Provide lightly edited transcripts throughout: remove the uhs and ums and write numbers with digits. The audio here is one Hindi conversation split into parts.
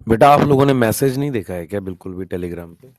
बेटा आप लोगों ने मैसेज नहीं देखा है क्या बिल्कुल भी टेलीग्राम पे?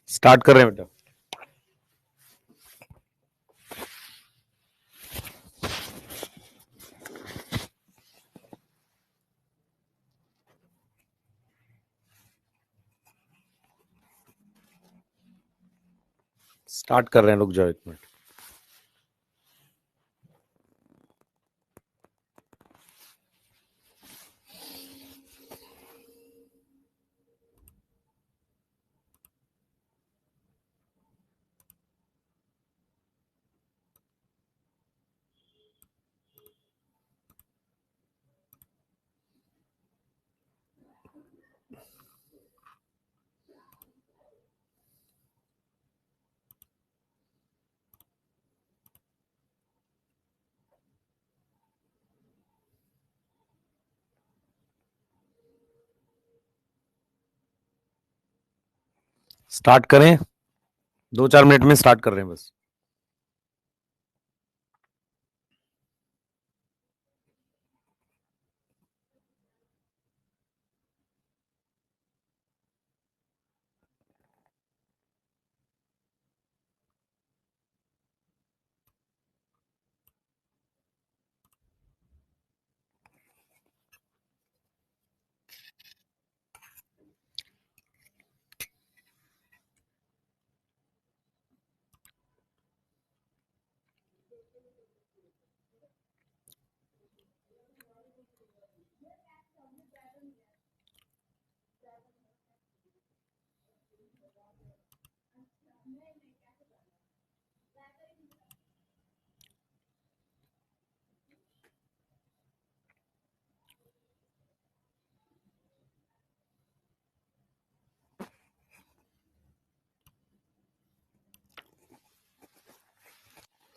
स्टार्ट कर रहे हैं बेटा। स्टार्ट कर रहे हैं, रुक जाओ एक मिनट। स्टार्ट करें, 2-4 मिनट में स्टार्ट कर रहे हैं बस।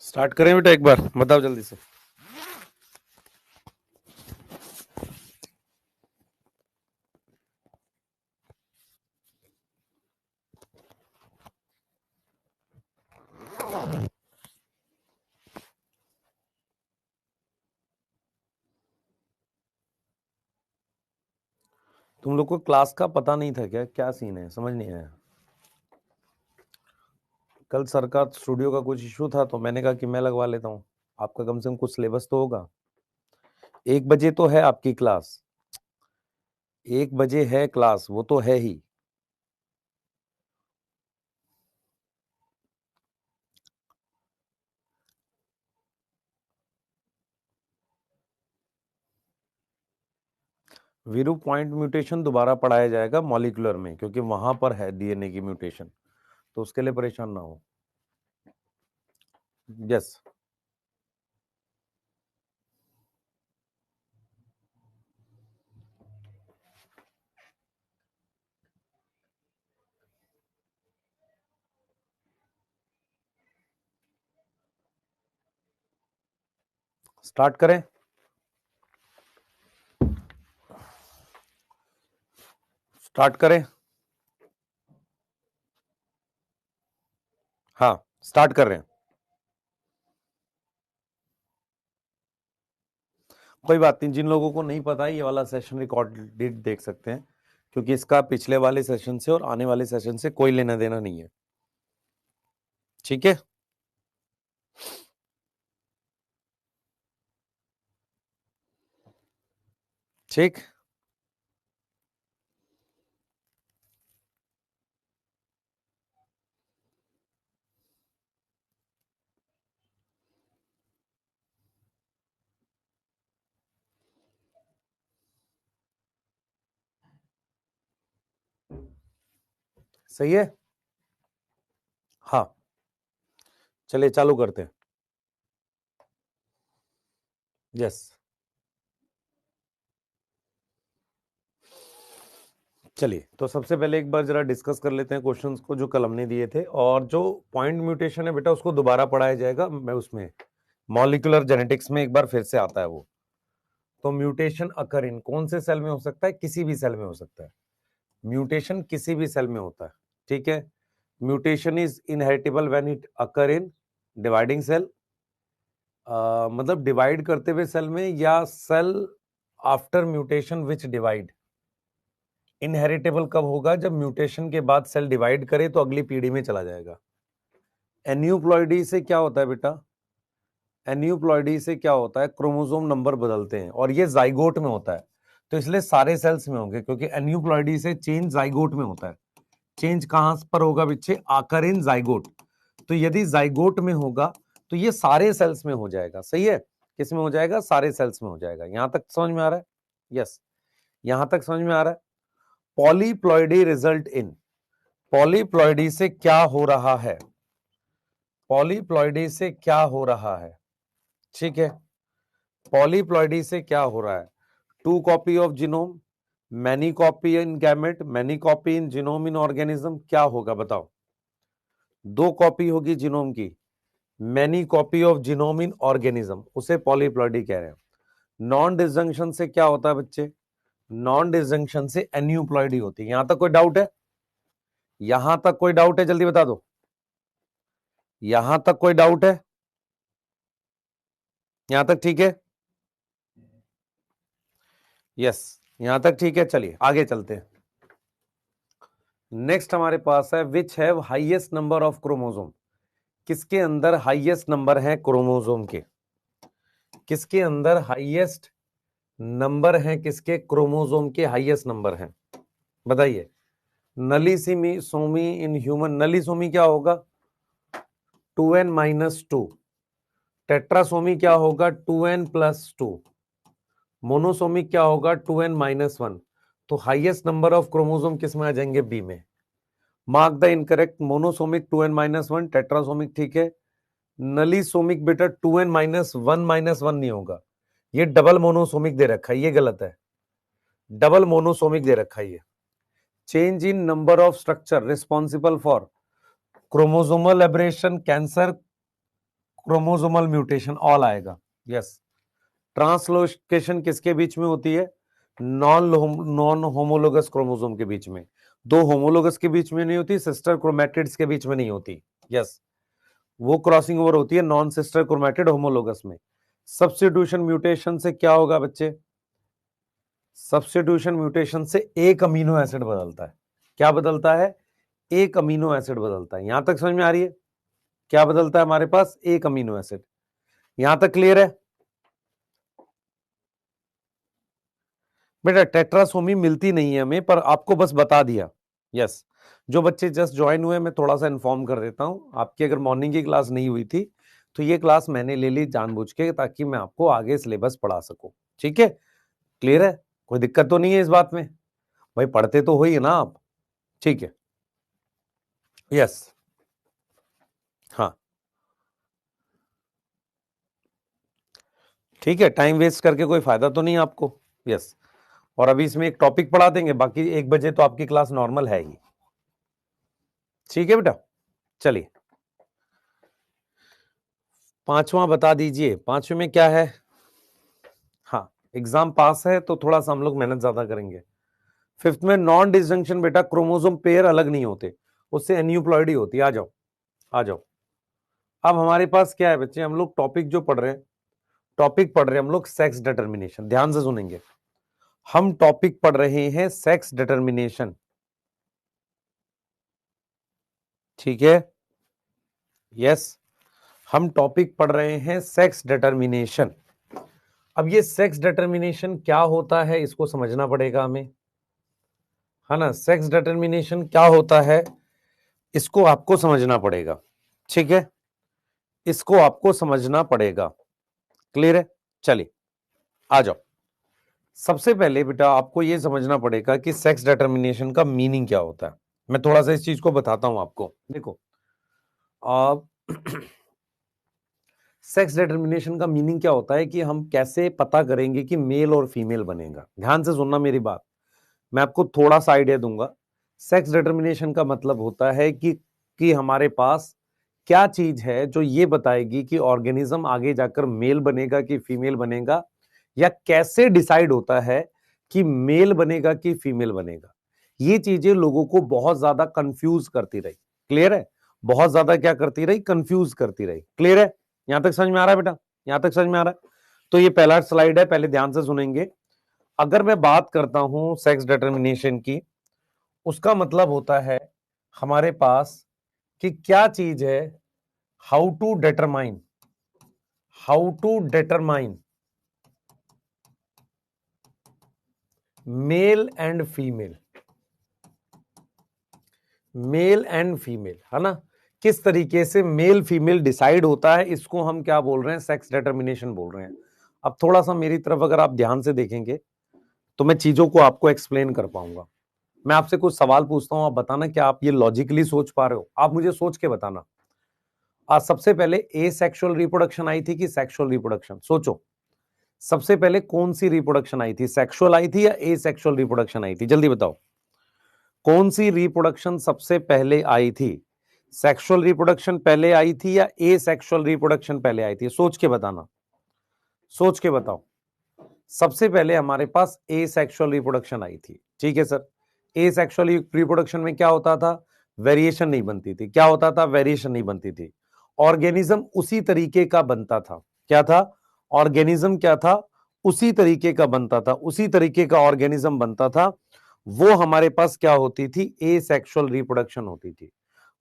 स्टार्ट करें बेटा, एक बार बताओ जल्दी से। तुम लोग को क्लास का पता नहीं था क्या? क्या सीन है, समझ नहीं आया। कल सर का स्टूडियो का कुछ इशू था तो मैंने कहा कि मैं लगवा लेता हूँ। आपका कम से कम कुछ सिलेबस तो होगा। 1 बजे तो है आपकी क्लास, 1 बजे है क्लास, वो तो है ही। वीरू, पॉइंट म्यूटेशन दोबारा पढ़ाया जाएगा मॉलिक्यूलर में, क्योंकि वहां पर है डीएनए की म्यूटेशन, तो उसके लिए परेशान ना हो। यस। स्टार्ट करें। स्टार्ट करें। हाँ, स्टार्ट कर रहे हैं। कोई बात नहीं, जिन लोगों को नहीं पता है ये वाला सेशन रिकॉर्डेड देख सकते हैं, क्योंकि इसका पिछले वाले सेशन से और आने वाले सेशन से कोई लेना देना नहीं है। ठीक है। ठीक, सही है। हाँ, चलिए चालू करते हैं। यस, चलिए तो सबसे पहले एक बार जरा डिस्कस कर लेते हैं क्वेश्चंस को जो कल हमने दिए थे, और जो पॉइंट म्यूटेशन है बेटा उसको दोबारा पढ़ाया जाएगा, मैं उसमें मॉलिक्यूलर जेनेटिक्स में एक बार फिर से आता है वो। तो म्यूटेशन अकर इन कौन से सेल में हो सकता है? किसी भी सेल में हो सकता है। म्यूटेशन किसी भी सेल में होता है, ठीक है। Mutation is inheritable when it occur in dividing cell, मतलब डिवाइड करते हुए सेल में, या cell after mutation which divide. Inheritable कब होगा? जब म्यूटेशन के बाद सेल डिवाइड करे तो अगली पीढ़ी में चला जाएगा। एन्यूप्लॉइडी से क्या होता है बेटा? एन्यूप्लॉइडी से क्या होता है? क्रोमोसोम नंबर बदलते हैं, और ये जाइगोट में होता है, तो इसलिए सारे सेल्स में होंगे, क्योंकि एन्यूप्लॉइडी से चेंज जाइगोट में होता है। चेंज कहां पर होगा बच्चे? आकर इन जाइगोट। तो यदि जाइगोट में होगा तो ये सारे सेल्स में हो जाएगा, सही है। किस में हो जाएगा? सारे सेल्स में हो जाएगा। यहां तक समझ में आ रहा है? यस, यहां तक समझ में आ रहा है। पॉलीप्लॉइडी रिजल्ट इन, पॉलीप्लॉइडी से क्या हो रहा है? पॉलीप्लॉइडी से क्या हो रहा है? ठीक है, पॉलीप्लॉइडी से क्या हो रहा है? Two copy of genome, many copy in gamete, many copy in genome in organism, क्या होगा बताओ? दो कॉपी होगी जीनोम की, many copy of genome in organism, उसे पॉलीप्लॉइडी कह रहे हैं। नॉन डिसजंक्शन से क्या होता है बच्चे? नॉन डिसजंक्शन से एन्यूप्लॉइडी होती है। यहां तक कोई डाउट है? यहां तक कोई डाउट है? जल्दी बता दो, यहां तक कोई डाउट है? यहां तक ठीक है? यस, यहां तक ठीक है। चलिए आगे चलते हैं। नेक्स्ट हमारे पास है which have highest number of chromosome. किसके अंदर हाईएस्ट नंबर है क्रोमोसोम के? किसके अंदर हाईएस्ट नंबर है? किसके क्रोमोसोम के हाईएस्ट नंबर हैं? बताइए। नलीसीमी सोमी इन ह्यूमन, नलीसोमी क्या होगा? 2n-2। टेट्रासोमी क्या होगा? 2n+2। मोनोसोमी क्या होगा? 2n-1। तो हाईएस्ट नंबर ऑफ क्रोमोसोम किस में आ जाएंगे? बी में। Mark the incorrect. Monosomic 2n-1, टेट्रासोमिक ठीक है। नलीसोमिक बेटा 2n-1 नहीं होगा, ये डबल मोनोसोमिक दे रखा है, ये गलत है। डबल मोनोसोमिक दे रखा है ये। Change in number of structure responsible for chromosomal aberration, cancer, chromosomal mutation, all आएगा। यस। ट्रांसलोकेशन किसके बीच में होती है? नॉन होमोलोगस क्रोमोसोम के बीच में। दो होमोलोगस के बीच में नहीं होती, सिस्टर क्रोमैटिड्स के बीच में नहीं होती। यस, वो क्रॉसिंग ओवर होती है नॉन सिस्टर क्रोमैटिड होमोलोगस में। सब्स्टिट्यूशन म्यूटेशन से क्या होगा बच्चे? सब्स्टिट्यूशन म्यूटेशन से एक अमीनो एसिड बदलता है। क्या बदलता है? एक अमीनो एसिड बदलता है। यहां तक समझ में आ रही है? क्या बदलता है हमारे पास? एक अमीनो एसिड। यहां तक क्लियर है बेटा? टेट्रासोमी मिलती नहीं है हमें, पर आपको बस बता दिया। यस, जो बच्चे जस्ट ज्वाइन हुए मैं थोड़ा सा इन्फॉर्म कर देता हूं। आपकी अगर मॉर्निंग की क्लास नहीं हुई थी तो ये क्लास मैंने ले ली जानबूझ के, ताकि मैं आपको आगे सिलेबस पढ़ा सकूं। ठीक है, क्लियर है? कोई दिक्कत तो नहीं है इस बात में? भाई पढ़ते तो हो ही ना आप? ठीक है। यस, हाँ ठीक है, टाइम वेस्ट करके कोई फायदा तो नहीं आपको। यस, और अभी इसमें एक टॉपिक पढ़ा देंगे, बाकी 1 बजे तो आपकी क्लास नॉर्मल है ही। ठीक है बेटा, चलिए पांचवा बता दीजिए। पांचवे में क्या है? हाँ, एग्जाम पास है तो थोड़ा सा हम लोग मेहनत ज्यादा करेंगे। फिफ्थ में नॉन डिसजंक्शन बेटा, क्रोमोसोम पेयर अलग नहीं होते, उससे एन्यूप्लॉइडी होती है। आ जाओ, आ जाओ। अब हमारे पास क्या है बच्चे? हम लोग टॉपिक जो पढ़ रहे हैं, टॉपिक पढ़ रहे हैं हम लोग सेक्स डिटर्मिनेशन। ध्यान से सुनेंगे, हम टॉपिक पढ़ रहे हैं सेक्स डिटर्मिनेशन। ठीक है, यस, हम टॉपिक पढ़ रहे हैं सेक्स डिटर्मिनेशन। अब ये सेक्स डिटर्मिनेशन क्या होता है इसको समझना पड़ेगा हमें, है ना। सेक्स डिटर्मिनेशन क्या होता है इसको आपको समझना पड़ेगा, ठीक है, इसको आपको समझना पड़ेगा। क्लियर है? चलिए आ जाओ। सबसे पहले बेटा आपको यह समझना पड़ेगा कि सेक्स डिटर्मिनेशन का मीनिंग क्या होता है। मैं थोड़ा सा इस चीज को बताता हूं आपको। देखो आप सेक्स डिटर्मिनेशन का मीनिंग क्या होता है कि हम कैसे पता करेंगे कि मेल और फीमेल बनेगा। ध्यान से सुनना मेरी बात, मैं आपको थोड़ा सा आइडिया दूंगा। सेक्स डिटर्मिनेशन का मतलब होता है कि हमारे पास क्या चीज है जो ये बताएगी कि ऑर्गेनिज्म आगे जाकर मेल बनेगा कि फीमेल बनेगा, या कैसे डिसाइड होता है कि मेल बनेगा कि फीमेल बनेगा। ये चीजें लोगों को बहुत ज्यादा कंफ्यूज करती रही। क्लियर है? बहुत ज्यादा क्या करती रही? कंफ्यूज करती रही। क्लियर है? यहां तक समझ में आ रहा है बेटा? यहां तक समझ में आ रहा है? तो ये पहला स्लाइड है, पहले ध्यान से सुनेंगे। अगर मैं बात करता हूं सेक्स डिटर्मिनेशन की, उसका मतलब होता है हमारे पास कि क्या चीज है, how to determine male and female, male and female, है ना। किस तरीके से मेल फीमेल डिसाइड होता है, इसको हम क्या बोल रहे हैं? सेक्स डिटर्मिनेशन बोल रहे हैं। अब थोड़ा सा मेरी तरफ अगर आप ध्यान से देखेंगे तो मैं चीजों को आपको एक्सप्लेन कर पाऊंगा। मैं आपसे कुछ सवाल पूछता हूं, आप बताना क्या आप ये लॉजिकली सोच पा रहे हो। आप मुझे सोच के बताना। आज सबसे पहले ए सेक्सुअल रिप्रोडक्शन आई थी कि सेक्सुअल रिप्रोडक्शन? सोचो, सबसे पहले कौन सी रिप्रोडक्शन आई थी? सेक्सुअल आई थी या ए सेक्सुअल रिप्रोडक्शन आई थी? जल्दी बताओ, कौन सी रिप्रोडक्शन सबसे पहले आई थी? सेक्सुअल रिप्रोडक्शन पहले आई थी या ए सेक्सुअल रिप्रोडक्शन पहले आई थी? सोच के बताना, सोच के बताओ। सबसे पहले हमारे पास ए सेक्सुअल रिप्रोडक्शन आई थी, ठीक है सर। ए सेक्सुअल रिप्रोडक्शन में क्या होता था? वेरिएशन नहीं बनती थी। क्या होता था? वेरिएशन नहीं बनती थी। ऑर्गेनिज्म उसी तरीके का बनता था। क्या था? ऑर्गेनिज्म क्या था? उसी तरीके का बनता था, उसी तरीके का ऑर्गेनिज्म बनता था। वो हमारे पास क्या होती थी? ए सेक्सुअल रिप्रोडक्शन होती थी।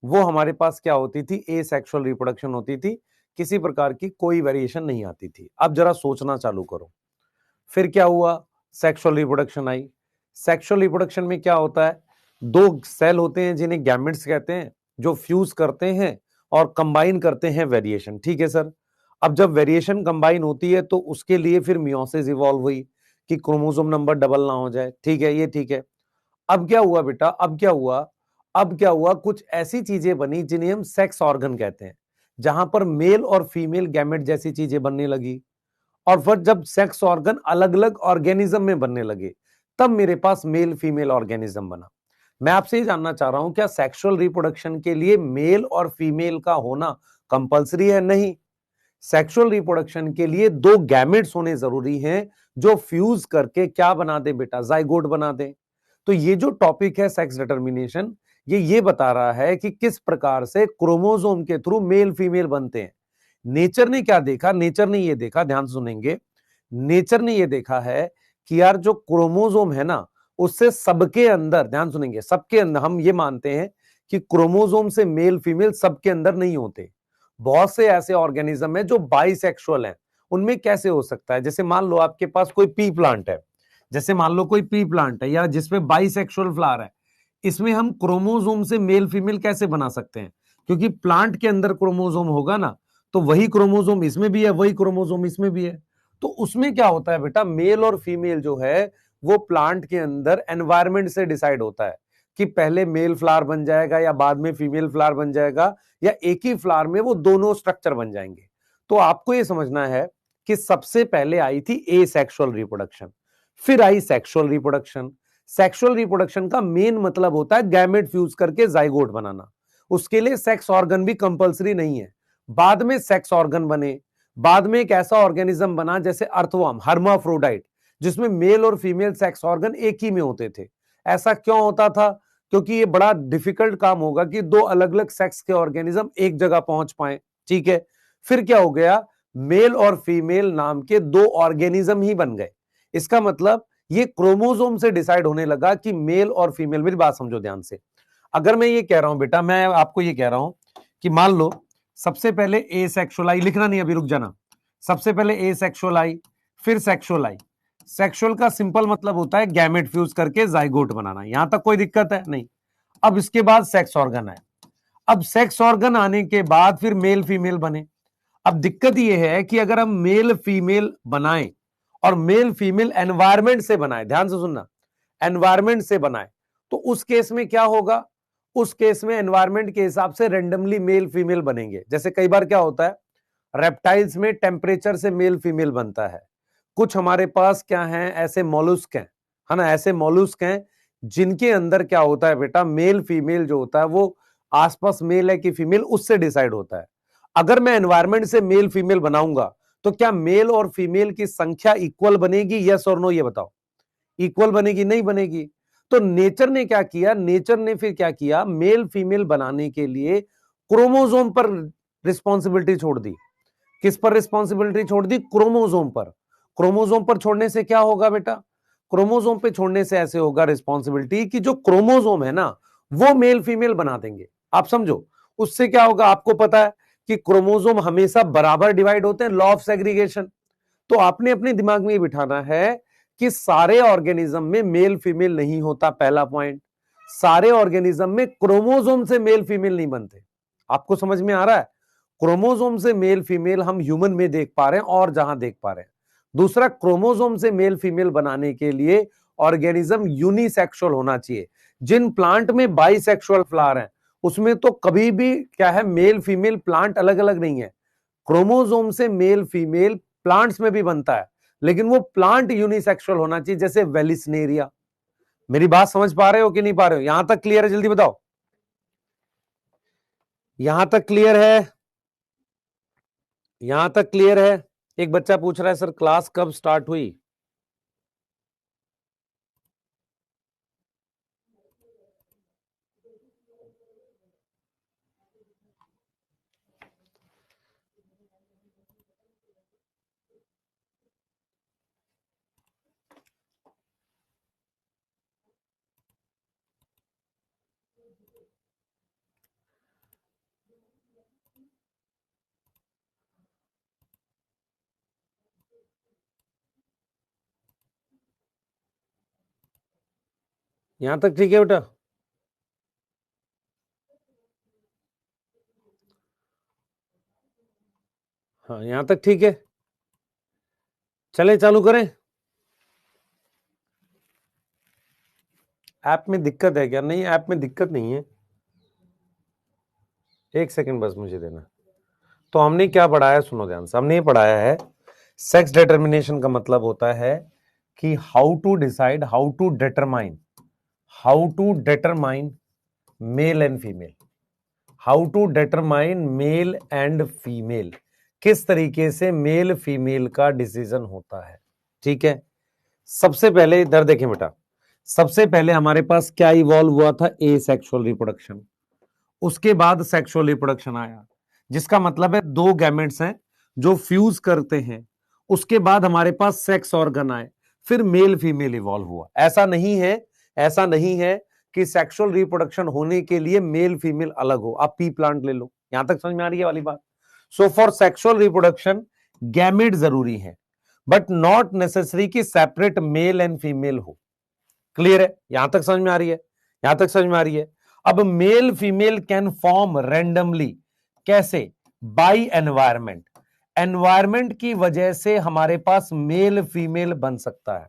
वो हमारे पास क्या होती थी? ए सेक्सुअल रिप्रोडक्शन होती थी। किसी प्रकार की कोई वेरिएशन नहीं आती थी। अब जरा सोचना चालू करो, फिर क्या हुआ? सेक्सुअल रिप्रोडक्शन आई। सेक्सुअल रिप्रोडक्शन में क्या होता है? दो सेल होते हैं जिन्हें गैमेट्स कहते हैं, जो फ्यूज करते हैं और कंबाइन करते हैं वेरिएशन, ठीक है सर। अब जब वेरिएशन कंबाइन होती है तो उसके लिए फिर मियोसिस इवॉल्व हुई कि क्रोमोसोम नंबर डबल ना हो जाए, ठीक है, ये ठीक है। अब क्या हुआ बेटा? अब क्या हुआ? कुछ ऐसी चीजें बनी जिन्हें हम सेक्स ऑर्गन कहते हैं, जहां पर मेल और फीमेल गैमेट जैसी चीजें बनने लगी। और फिर जब सेक्स ऑर्गन अलग अलग ऑर्गेनिज्म में बनने लगे, तब मेरे पास मेल फीमेल ऑर्गेनिज्म बना। मैं आपसे ये जानना चाह रहा हूं, क्या सेक्सुअल रिप्रोडक्शन के लिए मेल और फीमेल का होना कंपलसरी है? नहीं। सेक्सुअल रिप्रोडक्शन के लिए दो गैमेट्स होने जरूरी हैं, जो फ्यूज करके क्या बना दे बेटा? जाइगोट बना दे। तो ये जो टॉपिक है सेक्स डिटर्मिनेशन, ये बता रहा है कि किस प्रकार से क्रोमोसोम के थ्रू मेल फीमेल बनते हैं। नेचर ने क्या देखा? नेचर ने ये देखा, ध्यान सुनेंगे, नेचर ने ये देखा है कि यार जो क्रोमोसोम है ना, उससे सबके अंदर, ध्यान सुनेंगे, सबके अंदर, हम ये मानते हैं कि क्रोमोसोम से मेल फीमेल सबके अंदर नहीं होते। बहुत से ऐसे ऑर्गेनिज्म है जो बाइसेक्सुअल हैं। उनमें कैसे हो सकता है? जैसे मान लो आपके पास कोई पी प्लांट है, जैसे मान लो कोई पी प्लांट है या जिसमें बाइसेक्सुअल फ्लावर है, इसमें हम क्रोमोसोम से मेल फीमेल कैसे बना सकते हैं? क्योंकि प्लांट के अंदर क्रोमोसोम होगा ना, तो वही क्रोमोसोम इसमें भी है, वही क्रोमोसोम इसमें भी है। तो उसमें क्या होता है बेटा? मेल और फीमेल जो है वो प्लांट के अंदर एनवायरमेंट से डिसाइड होता है कि पहले मेल फ्लावर बन जाएगा या बाद में फीमेल फ्लावर बन जाएगा, या एक ही फ्लावर में वो दोनों स्ट्रक्चर बन जाएंगे। तो आपको ये समझना है कि सबसे पहले आई थी ए सेक्सुअल रिप्रोडक्शन, फिर आई सेक्सुअल रिप्रोडक्शन। सेक्सुअल रिप्रोडक्शन का मेन मतलब होता है गैमेट फ्यूज करके जाइगोट बनाना। उसके लिए सेक्स ऑर्गन भी कंपलसरी नहीं है। बाद में सेक्स ऑर्गन बने, बाद में एक ऐसा ऑर्गेनिज्म बना जैसे अर्थवर्म, हर्माफ्रोडाइट, जिसमें मेल और फीमेल सेक्स ऑर्गन एक ही में होते थे। ऐसा क्यों होता था? क्योंकि ये बड़ा डिफिकल्ट काम होगा कि दो अलग अलग सेक्स के ऑर्गेनिज्म एक जगह पहुंच पाए, ठीक है। फिर क्या हो गया? मेल और फीमेल नाम के दो ऑर्गेनिज्म ही बन गए। इसका मतलब ये क्रोमोसोम से डिसाइड होने लगा कि मेल और फीमेल। मेरी बात समझो ध्यान से। अगर मैं ये कह रहा हूं बेटा, मैं आपको ये कह रहा हूं कि मान लो सबसे पहले ए सेक्सुअल आई, लिखना नहीं अभी, रुक जाना। सबसे पहले ए सेक्सुअल आई, फिर सेक्सुअल आई। सेक्सुअल का सिंपल मतलब होता है गैमेट फ्यूज करके जाइगोट बनाना, यहां तक कोई दिक्कत है नहीं। अब इसके बाद सेक्स ऑर्गन आए। अब सेक्स ऑर्गन आने के बाद फिर मेल फीमेल बने। अब दिक्कत यह है कि अगर हम मेल फीमेल बनाएं और मेल फीमेल एनवायरमेंट से बनाए, ध्यान से सुनना, एनवायरमेंट से बनाए, तो उस केस में क्या होगा? उस केस में एनवायरमेंट के हिसाब से रेंडमली मेल फीमेल बनेंगे। जैसे कई बार क्या होता है, रेप्टाइल्स में टेम्परेचर से मेल फीमेल बनता है। कुछ हमारे पास क्या है, ऐसे मॉलुस्क हैं, है ना, ऐसे मॉलुस्क हैं जिनके अंदर क्या होता है बेटा, मेल फीमेल जो होता है वो आसपास मेल है कि फीमेल उससे डिसाइड होता है। अगर मैं एनवायरमेंट से मेल फीमेल बनाऊंगा तो क्या मेल और फीमेल की संख्या इक्वल बनेगी? यस और नो, ये बताओ। इक्वल बनेगी? नहीं बनेगी। तो नेचर ने क्या किया, नेचर ने फिर क्या किया, मेल फीमेल बनाने के लिए क्रोमोसोम पर रिस्पॉन्सिबिलिटी छोड़ दी। किस पर रिस्पॉन्सिबिलिटी छोड़ दी? क्रोमोसोम पर। क्रोमोसोम पर छोड़ने से क्या होगा बेटा? क्रोमोसोम पे छोड़ने से ऐसे होगा रिस्पॉन्सिबिलिटी कि जो क्रोमोसोम है ना वो मेल फीमेल बना देंगे। आप समझो, उससे क्या होगा? आपको पता है कि क्रोमोसोम हमेशा बराबर डिवाइड होते हैं, लॉ ऑफ सेग्रीगेशन। तो आपने अपने दिमाग में ये बिठाना है कि सारे ऑर्गेनिज्म में मेल फीमेल नहीं होता, पहला पॉइंट। सारे ऑर्गेनिज्म में क्रोमोसोम से मेल फीमेल नहीं बनते। आपको समझ में आ रहा है? क्रोमोसोम से मेल फीमेल हम ह्यूमन में देख पा रहे हैं और जहां देख पा रहे हैं। दूसरा, क्रोमोसोम से मेल फीमेल बनाने के लिए ऑर्गेनिज्म यूनिसेक्सुअल होना चाहिए। जिन प्लांट में बाइसेक्सुअल फ्लावर हैं उसमें तो कभी भी क्या है, मेल फीमेल प्लांट अलग अलग नहीं है। क्रोमोसोम से मेल फीमेल प्लांट्स में भी बनता है, लेकिन वो प्लांट यूनिसेक्सुअल होना चाहिए, जैसे वेलिस्नेरिया। मेरी बात समझ पा रहे हो कि नहीं पा रहे हो? यहां तक क्लियर है? जल्दी बताओ, यहां तक क्लियर है? यहां तक क्लियर है? एक बच्चा पूछ रहा है सर क्लास कब स्टार्ट हुई? यहां तक ठीक है बेटा? हाँ, यहां तक ठीक है। चले चालू करें? ऐप में दिक्कत है क्या? नहीं, ऐप में दिक्कत नहीं है। एक सेकंड बस मुझे देना। तो हमने क्या पढ़ाया, सुनो ध्यान से। हमने ये पढ़ाया है सेक्स डिटर्मिनेशन का मतलब होता है कि how to decide, how to determine male and female, how to determine male and female, किस तरीके से मेल फीमेल का डिसीजन होता है। ठीक है, सबसे पहले इधर देखें बेटा, सबसे पहले हमारे पास क्या इवॉल्व हुआ था? ए सेक्सुअल रिप्रोडक्शन। उसके बाद सेक्सुअल रिप्रोडक्शन आया, जिसका मतलब है दो गैमेट्स हैं जो फ्यूज करते हैं। उसके बाद हमारे पास सेक्स ऑर्गन आए, फिर मेल फीमेल इवॉल्व हुआ। ऐसा नहीं है, ऐसा नहीं है कि सेक्सुअल रिप्रोडक्शन होने के लिए मेल फीमेल अलग हो। आप पी प्लांट ले लो, यहां तक समझ में आ रही है वाली बात? So for sexual reproduction gamete जरूरी है, बट नॉट नेसेसरी कि सेपरेट मेल एंड फीमेल हो। क्लियर है? यहां तक समझ में आ रही है? यहां तक समझ में आ रही है? अब male female can form randomly, कैसे? By environment. एनवायरमेंट की वजह से हमारे पास मेल फीमेल बन सकता है।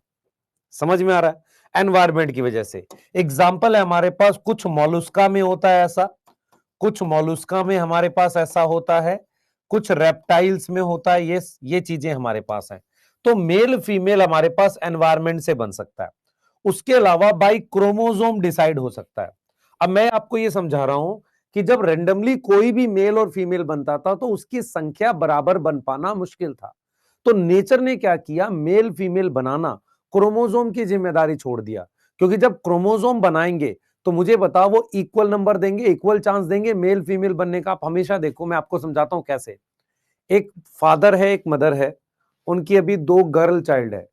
समझ में आ रहा है? एनवायरमेंट की वजह से। एग्जाम्पल है हमारे पास, कुछ मॉलुस्का में होता है ऐसा, कुछ मॉलुस्का में हमारे पास ऐसा होता है, कुछ रेप्टाइल्स में होता है। ये चीजें हमारे पास हैं। तो मेल फीमेल हमारे पास एनवायरमेंट से बन सकता है। उसके अलावा बाई क्रोमोसोम डिसाइड हो सकता है। अब मैं आपको यह समझा रहा हूं कि जब रेंडमली कोई भी मेल और फीमेल बनता था तो उसकी संख्या बराबर बन पाना मुश्किल था। तो नेचर ने क्या किया, मेल फीमेल बनाना क्रोमोसोम की जिम्मेदारी छोड़ दिया। क्योंकि जब क्रोमोसोम बनाएंगे तो मुझे बताओ वो इक्वल नंबर देंगे, इक्वल चांस देंगे मेल फीमेल बनने का। आप हमेशा देखो, मैं आपको समझाता हूं कैसे। एक फादर है, एक मदर है, उनकी अभी दो गर्ल चाइल्ड है।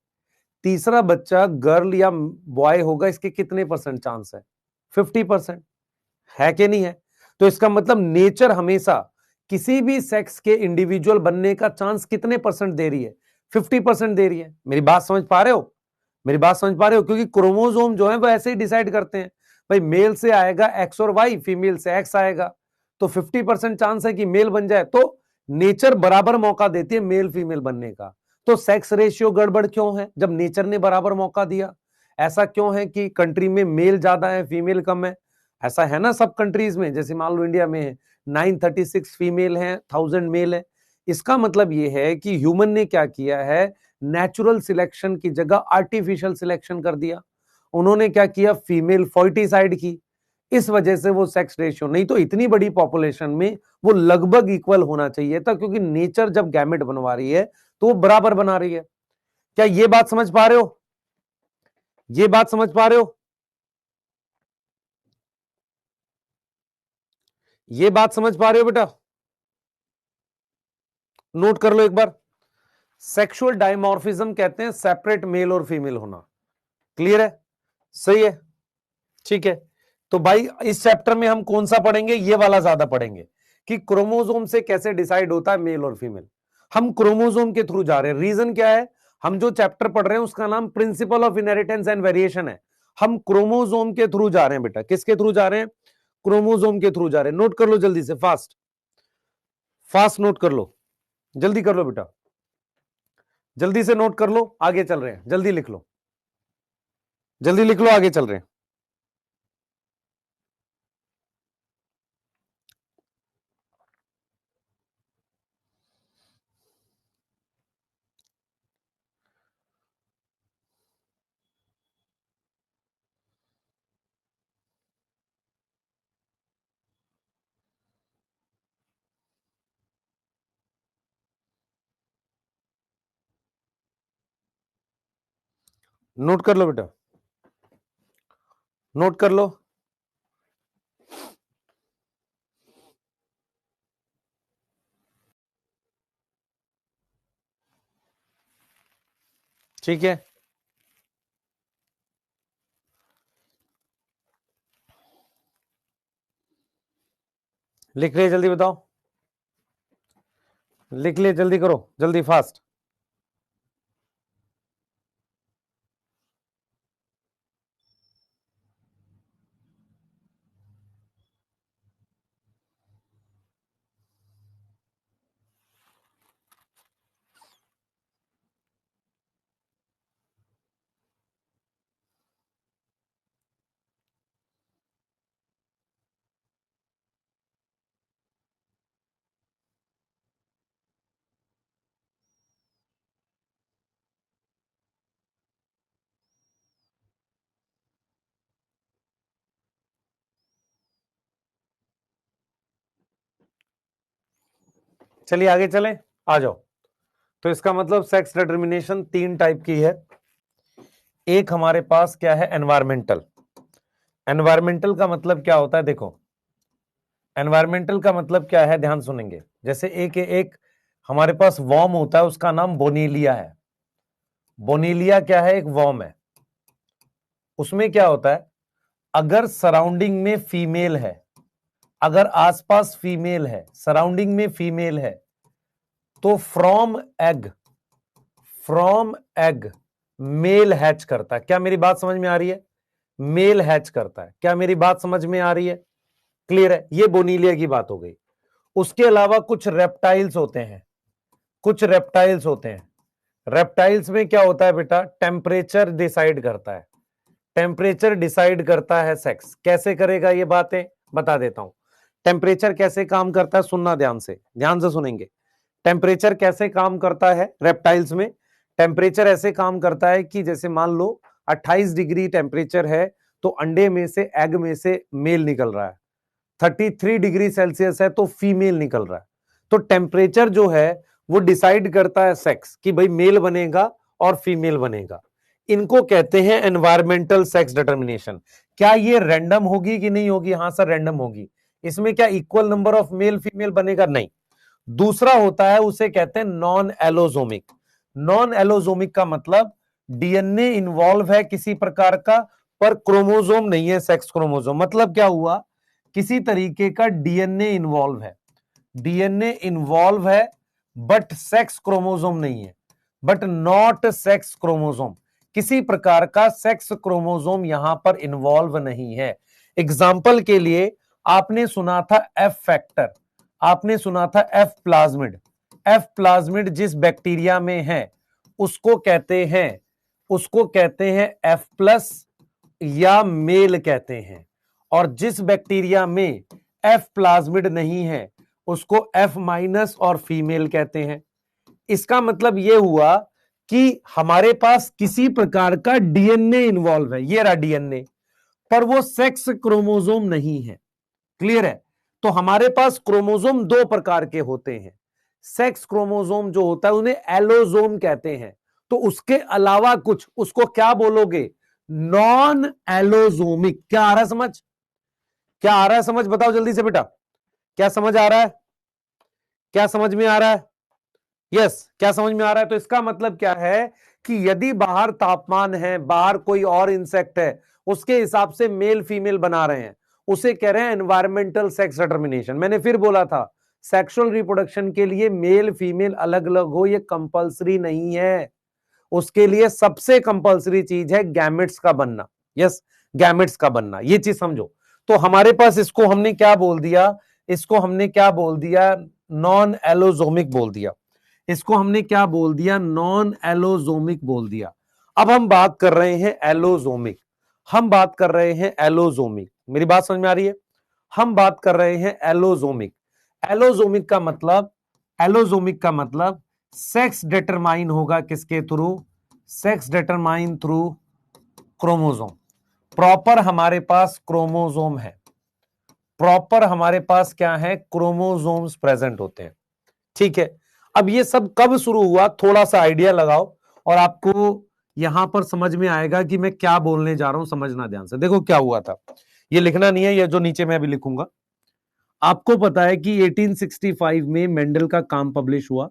तीसरा बच्चा गर्ल या बॉय होगा, इसके कितने परसेंट चांस है? 50%। है कि नहीं है? तो इसका मतलब नेचर हमेशा किसी भी सेक्स के इंडिविजुअल बनने का चांस कितने परसेंट दे रही है? 50% दे रही है। मेरी बात समझ पा रहे हो? मेरी बात समझ पा रहे हो? क्योंकि क्रोमोसोम जो है वो ऐसे ही डिसाइड करते हैं, भाई मेल से आएगा एक्स और वाई, फीमेल से एक्स आएगा, तो 50% चांस है कि मेल बन जाए। तो नेचर बराबर मौका देती है मेल फीमेल बनने का। तो सेक्स रेशियो गड़बड़ क्यों है जब नेचर ने बराबर मौका दिया? ऐसा क्यों है कि कंट्री में मेल ज्यादा है फीमेल कम है? ऐसा है ना सब कंट्रीज में, जैसे मान लो इंडिया में 936 फीमेल है, 1000 मेल है। इसका मतलब यह है कि ह्यूमन ने क्या किया है, नेचुरल सिलेक्शन की जगह आर्टिफिशियल सिलेक्शन कर दिया। उन्होंने क्या किया, फीमेल फर्टिसाइड की, इस वजह से वो सेक्स रेशियो, नहीं तो इतनी बड़ी पॉपुलेशन में वो लगभग इक्वल होना चाहिए था, क्योंकि नेचर जब गैमेट बनवा रही है तो वो बराबर बना रही है। क्या ये बात समझ पा रहे हो? ये बात समझ पा रहे हो? ये बात समझ पा रहे हो बेटा? नोट कर लो एक बार। सेक्सुअल डायमॉर्फिज्म कहते हैं सेपरेट मेल और फीमेल होना। क्लियर है? सही है, ठीक है। तो भाई इस चैप्टर में हम कौन सा पढ़ेंगे, ये वाला ज्यादा पढ़ेंगे कि क्रोमोसोम से कैसे डिसाइड होता है मेल और फीमेल। हम क्रोमोसोम के थ्रू जा रहे हैं। रीजन क्या है, हम जो चैप्टर पढ़ रहे हैं उसका नाम principle of inheritance and variation है। हम क्रोमोसोम के थ्रू जा रहे हैं बेटा। किसके थ्रू जा रहे हैं? क्रोमोसोम के थ्रू जा रहे हैं। नोट कर लो जल्दी से, फास्ट फास्ट नोट कर लो, जल्दी कर लो बेटा, जल्दी से नोट कर लो। आगे चल रहे हैं, जल्दी लिख लो, जल्दी लिख लो, आगे चल रहे हैं। नोट कर लो बेटा, नोट कर लो। ठीक है, लिख रहे जल्दी बताओ, लिख ले, जल्दी करो, जल्दी फास्ट। चलिए आगे चलें, आ जाओ। तो इसका मतलब सेक्स डिटर्मिनेशन 3 टाइप की है। एक हमारे पास क्या है, एनवायरमेंटल। एनवायरमेंटल का मतलब क्या होता है, देखो एनवायरमेंटल का मतलब क्या है, ध्यान सुनेंगे। जैसे एक एक हमारे पास वॉर्म होता है, उसका नाम बोनीलिया है। बोनीलिया क्या है, एक वॉर्म है। उसमें क्या होता है, अगर सराउंडिंग में फीमेल है, अगर आसपास फीमेल है, सराउंडिंग में फीमेल है, तो फ्रॉम एग मेल हैच करता है। क्या मेरी बात समझ में आ रही है? मेल हैच करता है। क्या मेरी बात समझ में आ रही है? क्लियर है? ये बोनीलिया की बात हो गई। उसके अलावा कुछ रेप्टाइल्स होते हैं, कुछ रेप्टाइल्स होते हैं। रेप्टाइल्स में क्या होता है बेटा, टेम्परेचर डिसाइड करता है। टेम्परेचर डिसाइड करता है सेक्स। कैसे करेगा, ये बातें बता देता हूं। टेम्परेचर कैसे काम करता है, सुनना ध्यान से, ध्यान से सुनेंगे। टेम्परेचर कैसे काम करता है रेप्टाइल्स में? टेम्परेचर ऐसे काम करता है कि जैसे मान लो 28 डिग्री टेम्परेचर है, तो अंडे में से, एग में से मेल निकल रहा है। 33 डिग्री सेल्सियस है तो फीमेल निकल रहा है। तो टेम्परेचर जो है वो डिसाइड करता है सेक्स, कि भाई मेल बनेगा और फीमेल बनेगा। इनको कहते हैं एनवायरमेंटल सेक्स डिटर्मिनेशन। क्या ये रैंडम होगी कि नहीं होगी? हाँ सर रैंडम होगी। इसमें क्या equal number of male female बनेगा? नहीं। दूसरा होता है, उसे कहते हैं नॉन एलोजोमिक। नॉन एलोजोमिक का मतलब डीएनए इन्वॉल्व है किसी प्रकार का, पर क्रोमोसोम नहीं है, सेक्स क्रोमोसोम। मतलब क्या हुआ, किसी तरीके का डीएनए इन्वॉल्व है, डीएनए इन्वॉल्व है बट सेक्स क्रोमोसोम नहीं है। But not sex chromosome. किसी प्रकार का सेक्स क्रोमोसोम यहां पर इन्वॉल्व नहीं है। एग्जाम्पल के लिए आपने सुना था एफ फैक्टर, आपने सुना था एफ प्लाज्मिड। एफ प्लाज्मिड जिस बैक्टीरिया में है उसको कहते हैं, उसको कहते हैं एफ प्लस या मेल कहते हैं, और जिस बैक्टीरिया में एफ प्लाज्मिड नहीं है उसको एफ माइनस और फीमेल कहते हैं। इसका मतलब यह हुआ कि हमारे पास किसी प्रकार का डीएनए इन्वॉल्व है, ये रहा डीएनए, पर वो सेक्स क्रोमोसोम नहीं है। क्लियर है? तो हमारे पास क्रोमोसोम दो प्रकार के होते हैं। सेक्स क्रोमोसोम जो होता है उन्हें एलोसोम कहते हैं, तो उसके अलावा कुछ उसको क्या बोलोगे? Non allosomic. क्या आ रहा है समझ? क्या आ रहा है समझ? बताओ जल्दी से बेटा, क्या समझ आ रहा है? क्या समझ में आ रहा है? यस, क्या समझ में आ रहा है? तो इसका मतलब क्या है कि यदि बाहर तापमान है, बाहर कोई और इंसेक्ट है, उसके हिसाब से मेल फीमेल बना रहे हैं, उसे कह रहे हैं एनवायरमेंटल सेक्स डिटर्मिनेशन। मैंने फिर बोला था सेक्सुअल रिप्रोडक्शन के लिए मेल फीमेल अलग अलग हो ये कंपलसरी नहीं है, उसके लिए सबसे कंपलसरी चीज है गैमेट्स का बनना। यस, गैमेट्स का बनना, ये चीज समझो। तो हमारे पास इसको हमने क्या बोल दिया? इसको हमने क्या बोल दिया? नॉन एलोसोमिक बोल दिया। इसको हमने क्या बोल दिया? नॉन एलोसोमिक बोल दिया। अब हम बात कर रहे हैं एलोसोमिक, हम बात कर रहे हैं एलोसोमिक। मेरी बात समझ में आ रही है? हम बात कर रहे हैं एलोसोमिक। एलोसोमिक का मतलब, एलोसोमिक का मतलब सेक्स डिटरमाइन होगा किसके through? Sex determine through chromosome. Proper हमारे पास क्रोमोसोम है, प्रॉपर हमारे पास क्या है? क्रोमोसोम्स प्रेजेंट होते हैं। ठीक है, अब ये सब कब शुरू हुआ थोड़ा सा आइडिया लगाओ और आपको यहां पर समझ में आएगा कि मैं क्या बोलने जा रहा हूं। समझना ध्यान से। देखो क्या हुआ था, ये लिखना नहीं है, ये जो नीचे मैं अभी लिखूंगा। आपको पता है कि 1865 में मेंडल का काम पब्लिश हुआ।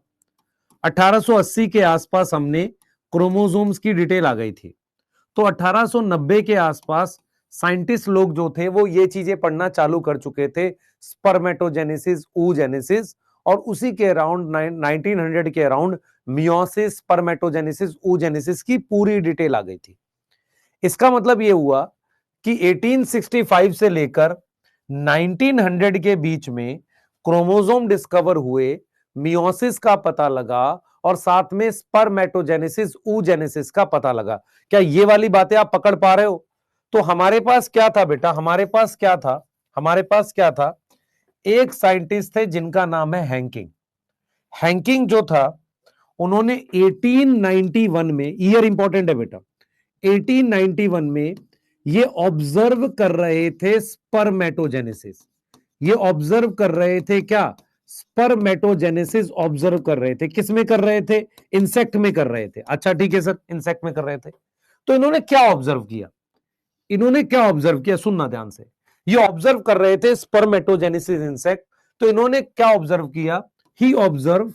1880 के आसपास हमने क्रोमोसोम्स की डिटेल आ गई थी। तो 1890 के आसपास साइंटिस्ट लोग जो थे वो ये चीजें पढ़ना चालू कर चुके थे, स्पर्मेटोजेनेसिस, oogenesis, और उसी के अराउंड 1900 के अराउंड मियोसिस, स्पर्मेटोजेनेसिस, oogenesis की पूरी डिटेल आ गई थी। इसका मतलब ये हुआ कि 1865 से लेकर 1900 के बीच में क्रोमोसोम डिस्कवर हुए, मियोसिस का पता लगा, और साथ में स्पर्मेटोजेनेसिस, oogenesis का पता लगा। क्या ये वाली बातें आप पकड़ पा रहे हो? तो हमारे पास क्या था बेटा? हमारे पास क्या था? हमारे पास क्या था? एक साइंटिस्ट थे जिनका नाम है हैंकिंग। हैंकिंग जो था उन्होंने 1891 में, ईयर इंपॉर्टेंट है बेटा, 1891 में ये ऑब्जर्व कर रहे थे स्पर्मेटोजेनेसिस। ये ऑब्जर्व कर रहे थे क्या? स्पर्मेटोजेनेसिस ऑब्जर्व कर रहे थे। किस में कर रहे थे? इंसेक्ट में कर रहे थे। अच्छा ठीक है सर, इंसेक्ट में कर रहे थे। तो इन्होंने क्या ऑब्जर्व किया? इन्होंने क्या ऑब्जर्व किया? सुनना ध्यान से। ये ऑब्जर्व कर रहे थे स्पर्मेटोजेनेसिस इंसेक्ट, तो इन्होंने क्या ऑब्जर्व किया? He observe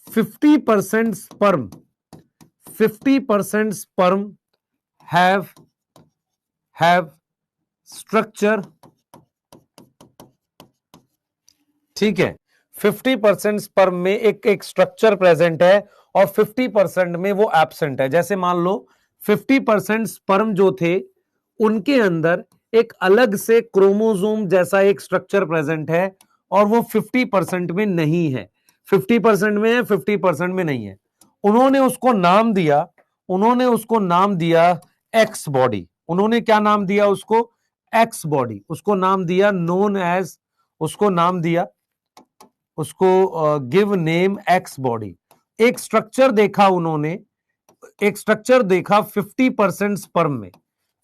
50% sperm, 50% sperm have structure. ठीक है, 50% स्पर्म में एक स्ट्रक्चर प्रेजेंट है और 50% में वो एब्सेंट है। जैसे मान लो 50% स्पर्म जो थे उनके अंदर एक अलग से क्रोमोसोम जैसा एक स्ट्रक्चर प्रेजेंट है और वो 50% में नहीं है। 50% में है, 50% में नहीं है। उन्होंने उसको नाम दिया, उन्होंने उसको नाम दिया एक्स बॉडी। उन्होंने क्या नाम दिया उसको? X body. उसको नाम दिया नोन एज, उसको नाम दिया, उसको गिव नेम एक्स बॉडी। एक स्ट्रक्चर देखा उन्होंने, एक स्ट्रक्चर देखा 50% स्पर्म में,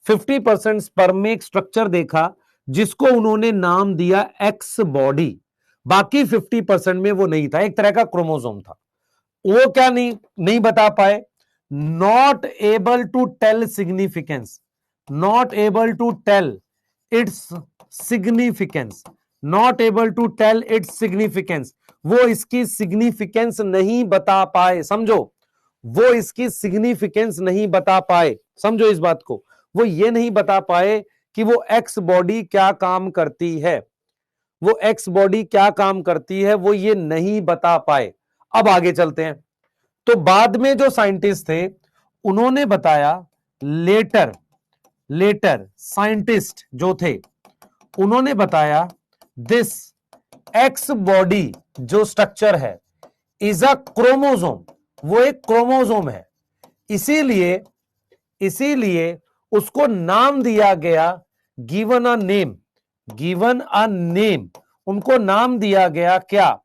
50% स्पर्म में एक स्ट्रक्चर देखा जिसको उन्होंने नाम दिया एक्स बॉडी। बाकी 50% में वो नहीं था, एक तरह का क्रोमोसोम था। वो क्या नहीं बता पाए? Not able to tell significance, not able to tell its significance, not able to tell its significance. वो इसकी सिग्निफिकेंस नहीं बता पाए। समझो, वो इसकी सिग्निफिकेंस नहीं बता पाए। समझो इस बात को, वो ये नहीं बता पाए कि वो एक्स बॉडी क्या काम करती है, वो एक्स बॉडी क्या काम करती है, वो ये नहीं बता पाए। अब आगे चलते हैं। तो बाद में जो साइंटिस्ट थे उन्होंने बताया, लेटर साइंटिस्ट जो थे उन्होंने बताया, दिस एक्स बॉडी जो स्ट्रक्चर है इज अ क्रोमोसोम, वो एक क्रोमोसोम है। इसीलिए इसीलिए उसको नाम दिया गया, given a name, given a name, उनको नाम दिया गया क्या,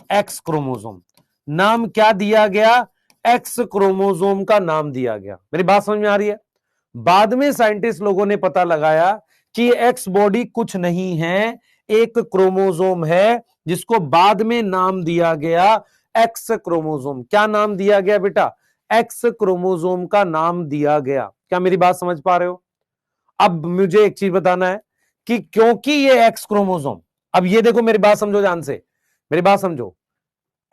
एक्स क्रोमोसोम। नाम क्या दिया गया, एक्स क्रोमोसोम का नाम दिया गया। मेरी बात समझ में आ रही है? बाद में साइंटिस्ट लोगों ने पता लगाया कि एक्स बॉडी कुछ नहीं है, एक क्रोमोसोम है जिसको बाद में नाम दिया गया एक्स क्रोमोसोम। क्या नाम दिया गया बेटा, एक्स क्रोमोसोम का नाम दिया गया। क्या मेरी बात समझ पा रहे हो? अब मुझे एक चीज बताना है कि क्योंकि ये एक्स क्रोमोसोम, अब ये देखो मेरी बात समझो ध्यान से, मेरी बात समझो,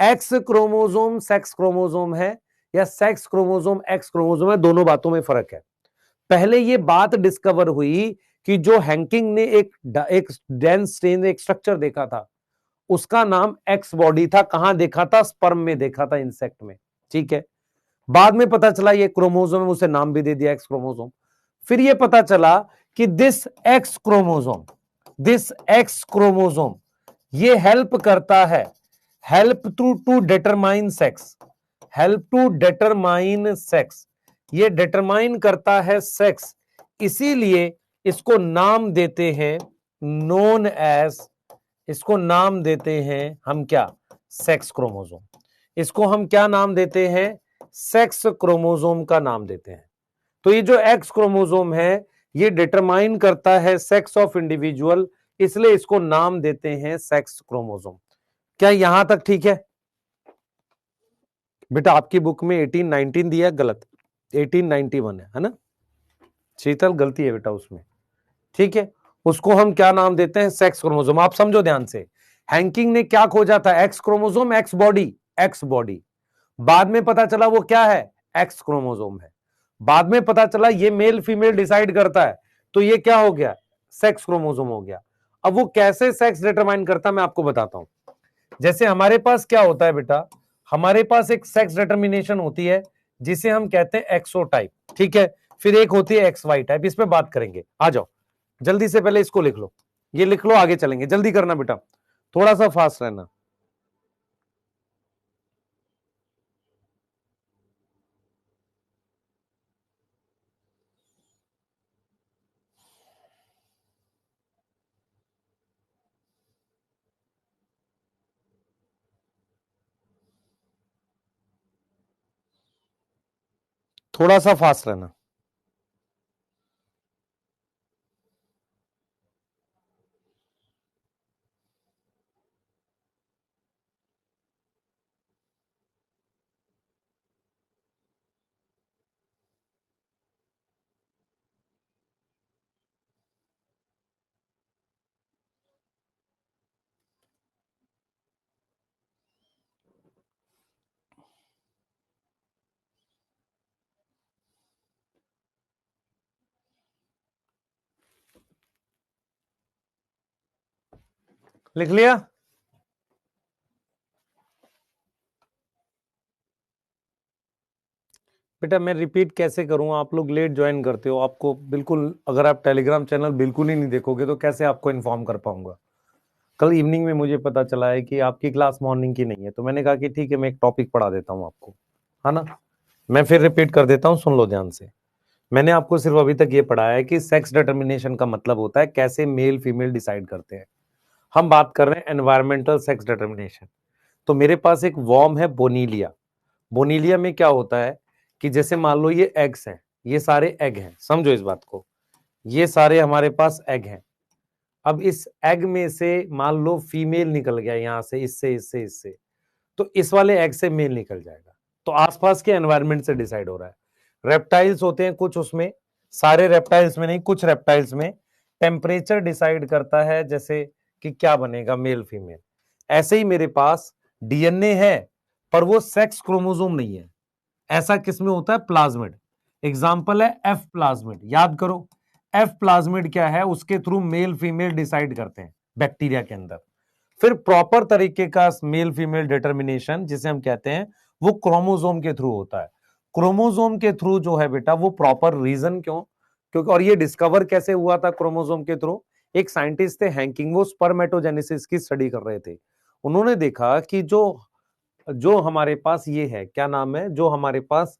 एक्स क्रोमोसोम सेक्स क्रोमोसोम है या सेक्स क्रोमोसोम एक्स क्रोमोसोम है, दोनों बातों में फर्क है। पहले ये बात डिस्कवर हुई कि जो हैंकिंग ने एक डेंस स्ट्रेन एक स्ट्रक्चर देखा था उसका नाम एक्स बॉडी था। कहां देखा था, स्पर्म में देखा था, इंसेक्ट में। ठीक है, बाद में पता चला ये क्रोमोसोम है, उसे नाम भी दे दिया एक्स क्रोमोसोम। फिर ये पता चला कि दिस एक्स क्रोमोसोम ये हेल्प करता है, help to determine sex, help to determine sex, ये डिटरमाइन करता है सेक्स। इसीलिए इसको नाम देते हैं नोन एज, इसको नाम देते हैं हम क्या, सेक्स क्रोमोसोम। इसको हम क्या नाम देते हैं, सेक्स क्रोमोसोम का नाम देते हैं। तो ये जो एक्स क्रोमोसोम है ये डिटरमाइन करता है सेक्स ऑफ इंडिविजुअल, इसलिए इसको नाम देते हैं सेक्स क्रोमोसोम। क्या यहां तक ठीक है? बेटा आपकी बुक में 1819 दिया है, गलत 1891 है ना? शीतल गलती है बेटा उसमें। ठीक है, उसको हम क्या नाम देते हैं, सेक्स क्रोमोसोम। आप समझो ध्यान से, हैंकिंग ने क्या खोजा था, x chromosome x body, x body. बाद में पता चला वो क्या है, एक्स क्रोमोसोम है। बाद में पता चला ये मेल फीमेल डिसाइड करता है, तो ये क्या हो गया, सेक्स क्रोमोसोम हो गया। अब वो कैसे सेक्स डिटरमाइन करता है मैं आपको बताता हूं। जैसे हमारे पास क्या होता है बेटा, हमारे पास एक सेक्स डिटर्मिनेशन होती है जिसे हम कहते हैं एक्सोटाइप। ठीक है, फिर एक होती है एक्स वाई टाइप, इस पे बात करेंगे। आ जाओ जल्दी से, पहले इसको लिख लो, ये लिख लो, आगे चलेंगे। जल्दी करना बेटा, थोड़ा सा फास्ट रहना। थोड़ा सा फास्ट रहना। लिख लिया? बेटा मैं रिपीट कैसे करूं, आप लोग लेट ज्वाइन करते हो, आपको बिल्कुल, अगर आप टेलीग्राम चैनल बिल्कुल ही नहीं देखोगे तो कैसे आपको इन्फॉर्म कर पाऊंगा। कल इवनिंग में मुझे पता चला है कि आपकी क्लास मॉर्निंग की नहीं है, तो मैंने कहा कि ठीक है मैं एक टॉपिक पढ़ा देता हूं आपको, है ना। मैं फिर रिपीट कर देता हूं, सुन लो ध्यान से। मैंने आपको सिर्फ अभी तक ये पढ़ाया है कि सेक्स डिटर्मिनेशन का मतलब होता है कैसे मेल फीमेल डिसाइड करते हैं। हम बात कर रहे हैं एनवायरमेंटल सेक्स डिटर्मिनेशन। तो मेरे पास एक वॉर्म है बोनीलिया। बोनीलिया में क्या होता है कि जैसे मान लो ये एग्स हैं, ये सारे एग हैं, समझो इस बात को, ये सारे हमारे पास एग हैं। अब इस एग में से मान लो फीमेल निकल गया, यहां से इससे इससे इससे, तो इस वाले एग से मेल निकल जाएगा। तो आसपास के एनवायरनमेंट से डिसाइड हो रहा है। रेप्टाइल्स होते हैं कुछ उसमें, सारे रेप्टाइल्स में नहीं, कुछ रेप्टाइल्स में टेम्परेचर डिसाइड करता है जैसे कि क्या बनेगा मेल फीमेल। ऐसे ही मेरे पास डीएनए है पर वो सेक्स क्रोमोसोम नहीं है। ऐसा किसमें होता है, प्लाज्मिड। एग्जाम्पल है एफ प्लाज्मिड, याद करो एफ प्लाज्मिड क्या है, उसके थ्रू मेल फीमेल डिसाइड करते हैं बैक्टीरिया के अंदर। फिर प्रॉपर तरीके का मेल फीमेल डिटर्मिनेशन जिसे हम कहते हैं वो क्रोमोसोम के थ्रू होता है। क्रोमोसोम के थ्रू जो है बेटा वो प्रॉपर रीजन क्यों, क्योंकि और ये डिस्कवर कैसे हुआ था क्रोमोसोम के थ्रू, एक साइंटिस्ट थे हैंकिंग, वो स्पर्मेटोजेनेसिस की स्टडी कर रहे थे। उन्होंने देखा कि जो जो हमारे पास ये है, क्या नाम है, जो हमारे पास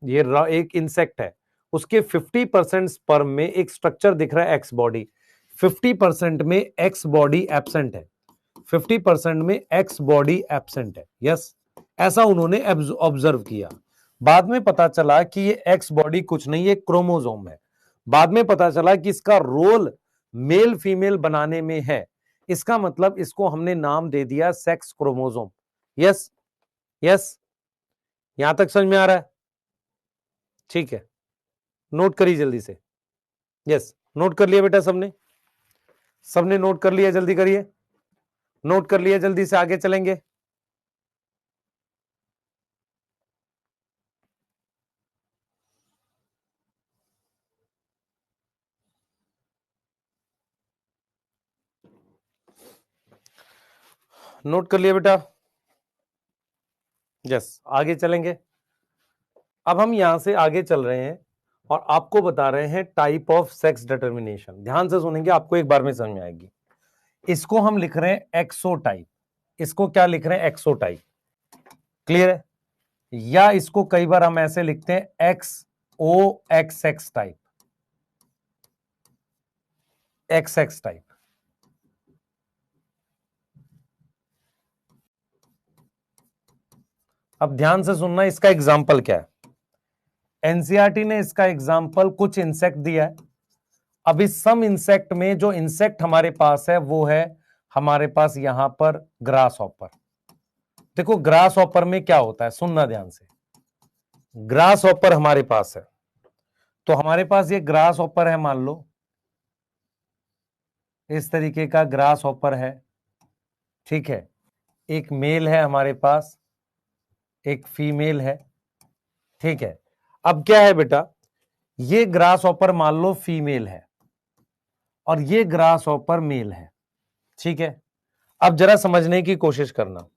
ये एक इंसेक्ट है, उसके 50% स्पर्म में एक स्ट्रक्चर दिख रहा है एक्स बॉडी, 50% में एक्स बॉडी एब्सेंट है, 50% में एक्स बॉडी एब्सेंट है। यस, ऐसा उन्होंने ऑब्जर्व किया। बाद में पता चला कि ये एक्स बॉडी कुछ नहीं, ये क्रोमोसोम है। बाद में पता चला कि इसका रोल मेल फीमेल बनाने में है। इसका मतलब इसको हमने नाम दे दिया सेक्स क्रोमोसोम। यस यस, यहां तक समझ में आ रहा है? ठीक है, नोट करिए जल्दी से। यस, नोट कर लिया बेटा सबने? सबने नोट कर लिया? जल्दी करिए, नोट कर लिया, जल्दी से आगे चलेंगे। नोट कर लिया बेटा? यस, आगे चलेंगे। अब हम यहां से आगे चल रहे हैं और आपको बता रहे हैं टाइप ऑफ सेक्स डिटर्मिनेशन। ध्यान से सुनेंगे, आपको एक बार में समझ में आएगी। इसको हम लिख रहे हैं एक्सोटाइप। इसको क्या लिख रहे हैं? एक्सोटाइप। क्लियर है? या इसको कई बार हम ऐसे लिखते हैं X O X X type, X X type. अब ध्यान से सुनना, इसका एग्जाम्पल क्या है। एनसीईआरटी ने इसका एग्जाम्पल कुछ इंसेक्ट दिया है। अब इस सम इंसेक्ट में जो इंसेक्ट हमारे पास है वो है हमारे पास यहां पर ग्रास हॉपर। देखो ग्रास हॉपर में क्या होता है, सुनना ध्यान से। ग्रास हॉपर हमारे पास है, तो हमारे पास ये ग्रास हॉपर है, मान लो इस तरीके का ग्रास हॉपर है। ठीक है, एक मेल है हमारे पास, एक फीमेल है। ठीक है, अब क्या है बेटा, ये ग्रास हॉपर मान लो फीमेल है और ये ग्रास हॉपर मेल है। ठीक है, अब जरा समझने की कोशिश करना।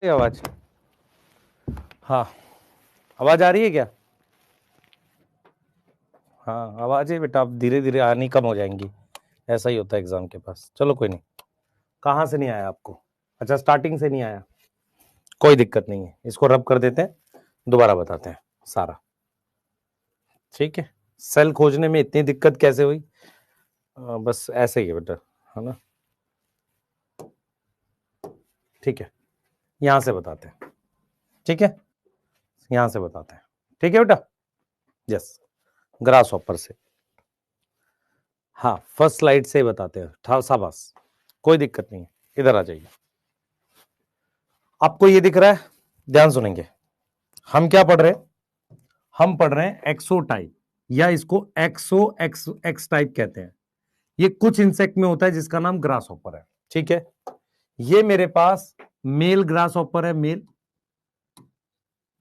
ये आवाज, हाँ आवाज आ रही है क्या? हाँ आवाज है बेटा, आप धीरे धीरे आनी कम हो जाएंगी, ऐसा ही होता है एग्जाम के पास। चलो कोई नहीं। कहाँ से नहीं आया आपको? अच्छा स्टार्टिंग से नहीं आया, कोई दिक्कत नहीं है, इसको रब कर देते हैं, दोबारा बताते हैं सारा। ठीक है, सेल खोजने में इतनी दिक्कत कैसे हुई? बस ऐसे ही है बेटा, है ना? ठीक है, यहां से बताते हैं। ठीक है, यहां से बताते हैं। ठीक है बेटा, यस, ग्रास हॉपर से। हाँ फर्स्ट स्लाइड से बताते हैं, शाबाश, कोई दिक्कत नहीं है, इधर आ जाइए। आपको ये दिख रहा है, ध्यान सुनेंगे। हम क्या पढ़ रहे हैं? हम पढ़ रहे हैं एक्सो टाइप, या इसको एक्स टाइप कहते हैं। ये कुछ इंसेक्ट में होता है जिसका नाम ग्रास हॉपर है। ठीक है, ये मेरे पास मेल ग्रास हॉपर है, मेल।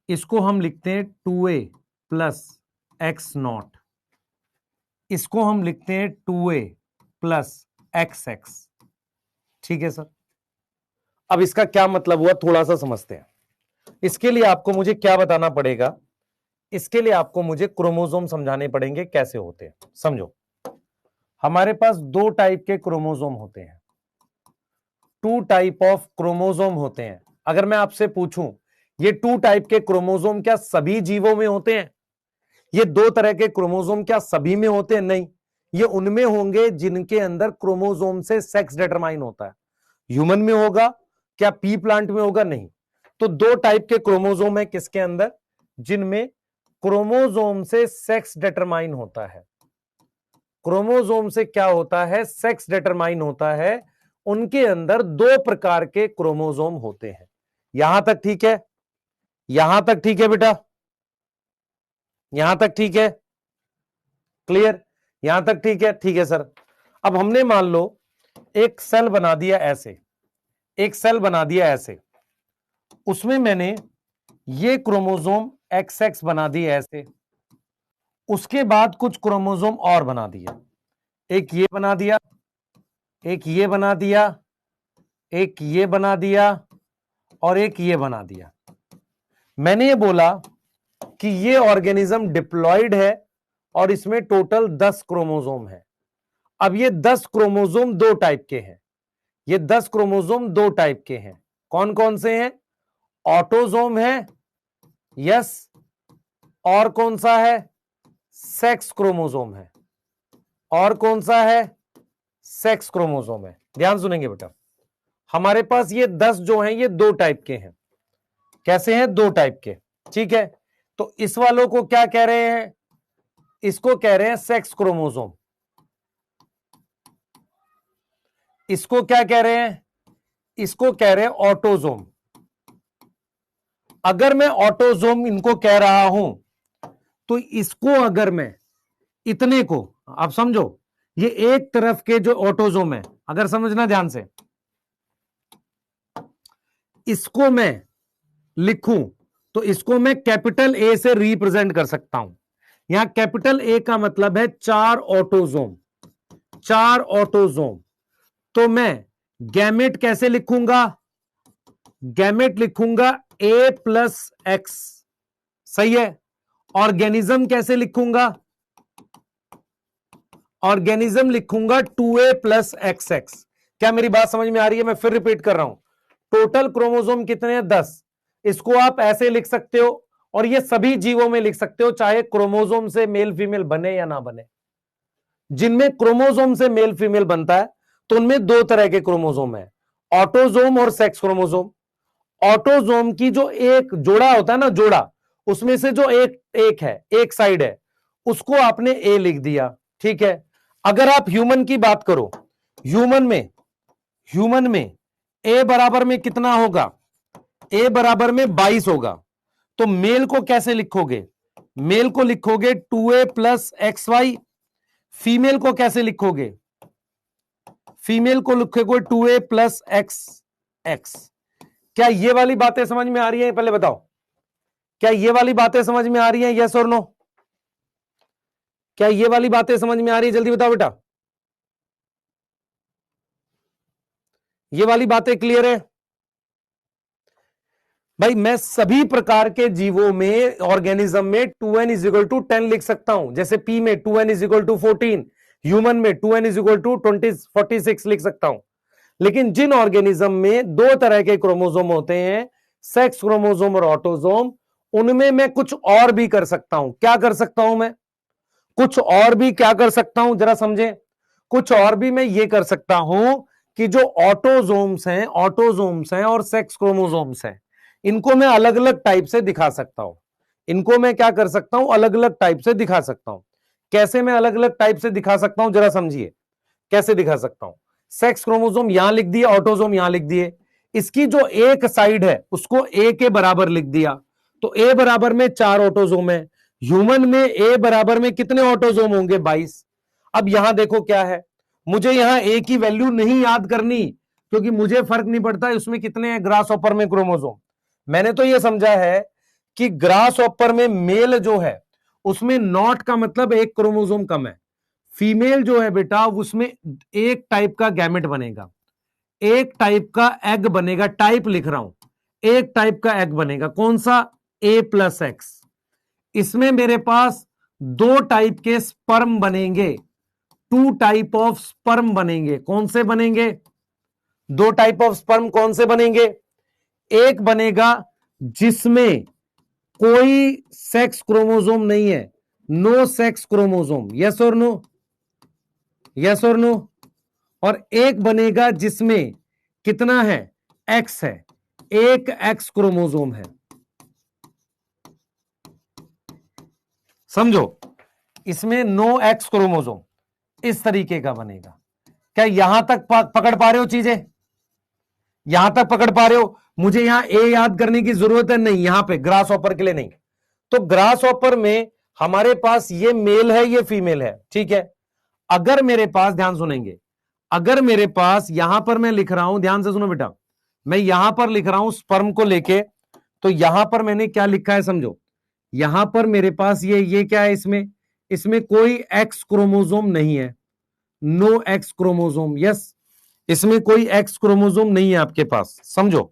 इसको हम लिखते हैं 2a प्लस एक्स नॉट, इसको हम लिखते हैं 2a प्लस एक्स एक्स। ठीक है सर, अब इसका क्या मतलब हुआ थोड़ा सा समझते हैं। इसके लिए आपको मुझे क्या बताना पड़ेगा? इसके लिए आपको मुझे क्रोमोसोम समझाने पड़ेंगे कैसे होते हैं। समझो, हमारे पास दो टाइप के क्रोमोसोम होते हैं, टू टाइप ऑफ क्रोमोसोम होते हैं। अगर मैं आपसे पूछूं ये टू टाइप के क्रोमोसोम क्या सभी जीवों में होते हैं? ये दो तरह के क्रोमोसोम क्या सभी में होते हैं? नहीं, ये उनमें होंगे जिनके अंदर क्रोमोसोम से सेक्स डिटरमाइन होता है। ह्यूमन में होगा क्या? पी प्लांट में होगा? नहीं। तो दो टाइप के क्रोमोसोम है किसके अंदर? जिनमें क्रोमोसोम से सेक्स डिटरमाइन होता है। क्रोमोसोम से क्या होता है? सेक्स डिटरमाइन होता है। उनके अंदर दो प्रकार के क्रोमोसोम होते हैं। यहां तक ठीक है? यहां तक ठीक है बेटा? यहां तक ठीक है? क्लियर? यहां तक ठीक है? ठीक है सर। अब हमने मान लो एक सेल बना दिया ऐसे, एक सेल बना दिया ऐसे, उसमें मैंने ये क्रोमोसोम एक्स एक्स बना दिए ऐसे, उसके बाद कुछ क्रोमोसोम और बना दिया, एक ये बना दिया, एक ये बना दिया, एक ये बना दिया, और एक ये बना दिया। मैंने ये बोला कि ये ऑर्गेनिज्म डिप्लॉयड है और इसमें टोटल 10 क्रोमोसोम है। अब ये 10 क्रोमोसोम दो टाइप के हैं, ये 10 क्रोमोसोम दो टाइप के हैं। कौन कौन से हैं? ऑटोसोम है, यस, और कौन सा है? सेक्स क्रोमोसोम है। और कौन सा है? सेक्स क्रोमोसोम है। ध्यान सुनेंगे बेटा, हमारे पास ये 10 जो हैं ये दो टाइप के हैं। कैसे हैं? दो टाइप के। ठीक है, तो इस वालों को क्या कह रहे हैं? इसको कह रहे हैं सेक्स क्रोमोसोम। इसको क्या कह रहे हैं? इसको कह रहे हैं ऑटोसोम। अगर मैं ऑटोसोम इनको कह रहा हूं तो इसको अगर मैं इतने को, आप समझो, ये एक तरफ के जो ऑटोसोम है, अगर समझना ध्यान से, इसको मैं लिखूं तो इसको मैं कैपिटल ए से रिप्रेजेंट कर सकता हूं। यहां कैपिटल ए का मतलब है चार ऑटोसोम, चार ऑटोसोम। तो मैं गैमेट कैसे लिखूंगा? गैमेट लिखूंगा ए प्लस एक्स, सही है। ऑर्गेनिज्म कैसे लिखूंगा? ऑर्गेनिज्म लिखूंगा 2a प्लस एक्स एक्स। क्या मेरी बात समझ में आ रही है? मैं फिर रिपीट कर रहा हूं, टोटल क्रोमोसोम कितने हैं? 10। इसको आप ऐसे लिख सकते हो, और ये सभी जीवों में लिख सकते हो, चाहे क्रोमोसोम से मेल फीमेल बने या ना बने। जिनमें क्रोमोसोम से मेल फीमेल बनता है तो उनमें दो तरह के क्रोमोसोम है, ऑटोसोम और सेक्स क्रोमोसोम। ऑटोसोम की जो एक जोड़ा होता है ना, जोड़ा, उसमें से जो एक एक है, एक साइड है, उसको आपने ए लिख दिया। ठीक है, अगर आप ह्यूमन की बात करो, ह्यूमन में ए बराबर में कितना होगा? ए बराबर में 22 होगा। तो मेल को कैसे लिखोगे? मेल को लिखोगे 2a plus X Y. Female को कैसे लिखोगे? फीमेल को लिखोगे 2a प्लस एक्स एक्स। क्या ये वाली बातें समझ में आ रही है? पहले बताओ, क्या ये वाली बातें समझ में आ रही है? यस और नो? क्या ये वाली बातें समझ में आ रही है? जल्दी बताओ बेटा, ये वाली बातें क्लियर है? भाई मैं सभी प्रकार के जीवों में, ऑर्गेनिज्म में 2n इज इक्वल टू 10 लिख सकता हूं। जैसे पी में 2n is equal to 14, human में 2n इज इक्वल टू 46 लिख सकता हूं। लेकिन जिन ऑर्गेनिज्म में दो तरह के क्रोमोसोम होते हैं, सेक्स क्रोमोसोम और ऑटोसोम, उनमें मैं कुछ और भी कर सकता हूं। क्या कर सकता हूं मैं? कुछ और भी क्या कर सकता हूं, जरा समझे। कुछ और भी मैं ये कर सकता हूं कि जो ऑटोजोम्स हैं और सेक्स क्रोमोसोम्स हैं, इनको मैं अलग अलग टाइप से दिखा सकता हूं। इनको मैं क्या कर सकता हूं? अलग अलग टाइप से दिखा सकता हूं। कैसे मैं अलग अलग टाइप से दिखा सकता हूं, जरा समझिए। कैसे दिखा सकता हूं? सेक्स क्रोमोसोम यहां लिख दिए, ऑटोसोम यहां लिख दिए। इसकी जो एक साइड है उसको ए के बराबर लिख दिया, तो ए बराबर में 4 ऑटोसोम है। ह्यूमन में ए बराबर में कितने ऑटोसोम होंगे? 22। अब यहां देखो क्या है, मुझे यहां ए की वैल्यू नहीं याद करनी, क्योंकि मुझे फर्क नहीं पड़ता उसमें कितने हैं ग्रास ऑपर में क्रोमोसोम। मैंने तो यह समझा है कि ग्रास ऑपर में मेल जो है उसमें नॉट का मतलब एक क्रोमोसोम कम है। फीमेल जो है बेटा उसमें एक टाइप का गैमेट बनेगा, एक टाइप का एग बनेगा। टाइप लिख रहा हूं, एक टाइप का एग बनेगा। कौन सा? A+X। इसमें मेरे पास दो टाइप के स्पर्म बनेंगे, 2 टाइप ऑफ स्पर्म बनेंगे। कौन से बनेंगे? 2 टाइप ऑफ स्पर्म कौन से बनेंगे? एक बनेगा जिसमें कोई सेक्स क्रोमोसोम नहीं है, नो सेक्स क्रोमोसोम। यस और नो? यस और नो? और एक बनेगा जिसमें कितना है? एक्स है, एक एक्स क्रोमोसोम है। समझो, इसमें नो एक्स क्रोमोसोम, इस तरीके का बनेगा। क्या यहां तक पकड़ पा रहे हो चीजें? यहां तक पकड़ पा रहे हो? मुझे यहां ए याद करने की जरूरत है नहीं, यहां पे ग्रास ऑपर के लिए नहीं। तो ग्रास ऑपर में हमारे पास ये मेल है, ये फीमेल है, ठीक है। अगर मेरे पास, ध्यान सुनेंगे, अगर मेरे पास यहां पर मैं लिख रहा हूं, ध्यान से सुनो बेटा, मैं यहां पर लिख रहा हूं स्पर्म को लेके, तो यहां पर मैंने क्या लिखा है समझो। यहां पर मेरे पास ये क्या है? इसमें इसमें कोई एक्स क्रोमोसोम नहीं है, नो एक्स क्रोमोसोम। यस, इसमें कोई एक्स क्रोमोसोम नहीं है आपके पास, समझो,